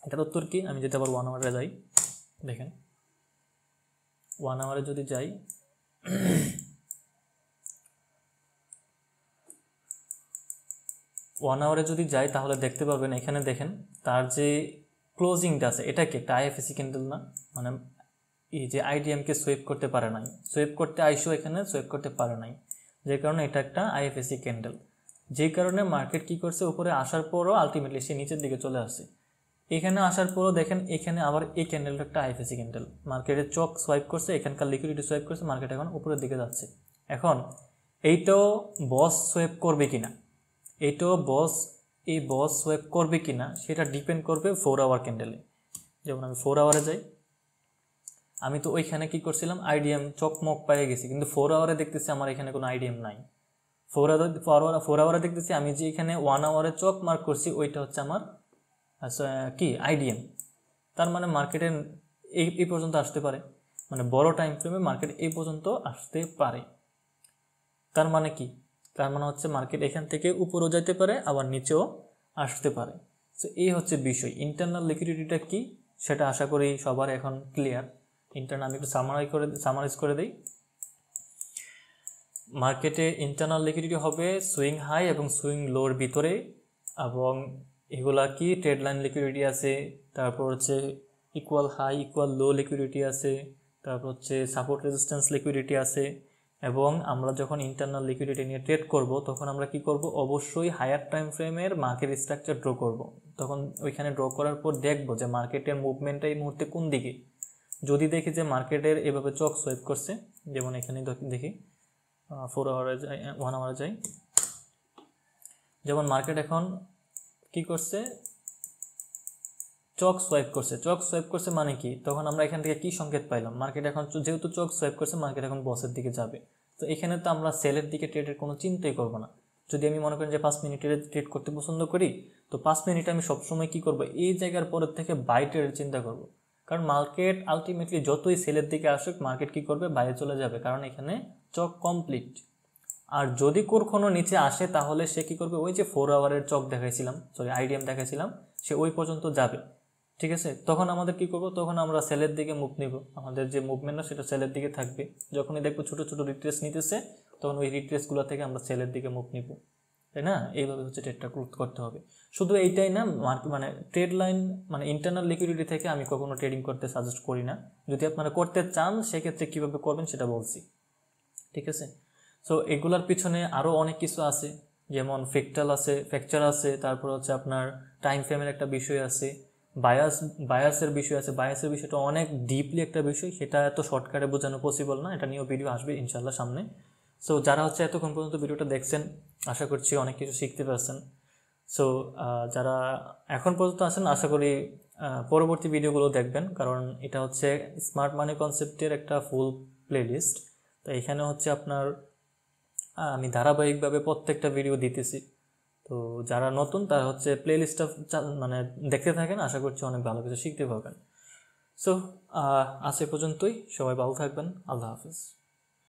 এটার উত্তর কি? আমি যদি আবার 1 আওয়ারে যাই, দেখেন 1 আওয়ারে যদি যাই, 1 আওয়ারে যদি যাই তাহলে দেখতে পাবেন এখানে দেখেন তার যে ক্লোজিংটা আছে এটা কি একটা আইএফএসি ক্যান্ডেল না? মানে এই যে আইডিএমকে সোয়েপ করতে পারে নাই, সোয়েপ করতে আইসো এখানে সোয়েপ করতে পারে নাই, যে কারণে এটা একটা আইএফএসি ক্যান্ডেল। যে কারণে মার্কেট কি করছে, উপরে আসার পরও আলটিমেটলি সে নিচের দিকে চলে আসে। এখানে আসার পরও দেখেন এখানে আবার এই ক্যান্ডেলটা একটা আইএফএসি ক্যান্ডেল, মার্কেটের চক সোয়াইপ করছে, এখানকার লিকুইডিটি সোয়াইপ করছে, মার্কেট এখন উপরের দিকে যাচ্ছে। এখন এইটাও বস সোয়েপ করবে কিনা, এইটাও এই বস সোয়েপ করবে কিনা সেটা ডিপেন্ড করবে 4 আওয়ার ক্যান্ডেলে। যেমন আমি 4 আওয়ারে যাই, আমি তো ওইখানে কি করছিলাম, আইডিএম চকমক পেয়ে গেছি, কিন্তু 4 আওয়ারে দেখতেছি আমার এখানে কোনো আইডিএম নাই। 4 আওয়ারে দেখতেছি আমি যে এখানে 1 আওয়ারে চক মার্ক করছি ওইটা হচ্ছে আমার কি আইডিএম। তার মানে মার্কেটের এই পর্যন্ত আসতে পারে, মানে বড় টাইম ফ্রেমে মার্কেট এই পর্যন্ত আসতে পারে। তার মানে কি? তার মানে হচ্ছে মার্কেট এখান থেকে উপরেও যেতে পারে, আবার নিচেও আসতে পারে। সো এই হচ্ছে বিষয়। ইন্টারনাল লিকুইডিটিটা কি সেটা আশা করি সবার এখন ক্লিয়ার। ইন্টারনাল আমি একটু সামারাইজ করে দিই। মার্কেটে ইন্টারনাল লিকুইডিটি হবে সুইং হাই এবং সুইং লোর ভিতরে, এবং এগুলা কি ট্রেড লাইন লিকুইডিটি আছে, তারপর হচ্ছে equal high equal low liquidity আছে, তারপর হচ্ছে সাপোর্ট রেজিস্ট্যান্স লিকুইডিটি আছে। এবং আমরা যখন ইন্টারনাল লিকুইডিটি নিয়ে ট্রেড করব তখন আমরা কি করব, অবশ্যই হায়ার টাইম ফ্রেমের মার্কেট স্ট্রাকচার ড্র করব। তখন ওইখানে ড্র করার পর দেখব যে মার্কেটের মুভমেন্টটা এই মুহূর্তে কোন দিকে। যদি দেখি যে মার্কেটের এভাবে চক সোয়েপ করছে, যেমন এখানে দেখি 4 আওয়ারে যাই, 1 আওয়ারে যাই, যেমন মার্কেট এখন কি করছে, চক সোয়াইপ করছে। চক সোয়াইপ করছে মানে কি, তখন আমরা এখান থেকে কি সংকেত পাইলাম, মার্কেট এখন যেহেতু চক সোয়াইপ করছে মার্কেট এখন বসের দিকে যাবে। তো এখানে তো আমরা সেলের দিকে ট্রেডের কোনো চিন্তাই করবো না। যদি আমি মনে করি যে 5 মিনিটের ট্রেড করতে পছন্দ করি, তো 5 মিনিটে আমি সবসময় কি করব, এই জায়গার পরের থেকে বাই ট্রেডের চিন্তা করব। কারণ মার্কেট আলটিমেটলি যতই সেলের দিকে আসুক মার্কেট কি করবে, বাইরে চলে যাবে, কারণ এখানে চক কমপ্লিট। আর যদি কখনো নিচে আসে তাহলে সে কি করবে, ওই যে 4 আওয়ারের চক দেখাইছিলাম, সরি আইডিএম দেখাইছিলাম, সে ওই পর্যন্ত যাবে। ঠিক আছে, তখন আমাদের কি করব, তখন আমরা সেলের দিকে মুভ নিব, আমাদের যে মুভমেন্ট না সেটা সেলের দিকে থাকবে। যখনই দেখবো ছোট ছোট রিট্রেস নিতেছে তখন ওই রিট্রেসগুলো থেকে আমরা সেলের দিকে মুভ নিব, তাই না? এইভাবে হচ্ছে ট্রেডটা করতে হবে। শুধু এইটাই না, মানে ট্রেড লাইন মানে ইন্টারনাল লিকুইডিটি থেকে আমি কখনো ট্রেডিং করতে সাজেস্ট করি না। যদি আপনারা করতে চান সেক্ষেত্রে কীভাবে করবেন সেটা বলছি, ঠিক আছে? সো এগুলার পিছনে আরও অনেক কিছু আছে, যেমন ফ্যাকচার আছে, তারপর হচ্ছে আপনার টাইম ফ্রেমের একটা বিষয় আছে, বায়াসের বিষয় আছে। বায়াসের বিষয়টা অনেক ডিপলি একটা বিষয়, সেটা এত শর্টকাটে বোঝানো পসিবল না, এটা নিয়েও ভিডিও আসবে ইনশাল্লাহ সামনে। সো যারা হচ্ছে এতক্ষণ পর্যন্ত ভিডিওটা দেখছেন আশা করছি অনেক কিছু শিখতে পারছেন। সো যারা এখন পর্যন্ত আছেন আশা করি পরবর্তী ভিডিওগুলো দেখবেন, কারণ এটা হচ্ছে স্মার্ট মানি কনসেপ্টের একটা ফুল প্লেলিস্ট। তো এখানে হচ্ছে আপনার আমি ধারাবাহিকভাবে প্রত্যেকটা ভিডিও দিতেছি। তো যারা নতুন তারা হচ্ছে প্লেলিস্টটা মানে দেখতে থাকেন, আশা করছি অনেক ভালো কিছু শিখতে পারবেন। সো আজ এ পর্যন্তই, সবাই ভালো থাকবেন, আল্লাহ হাফিজ।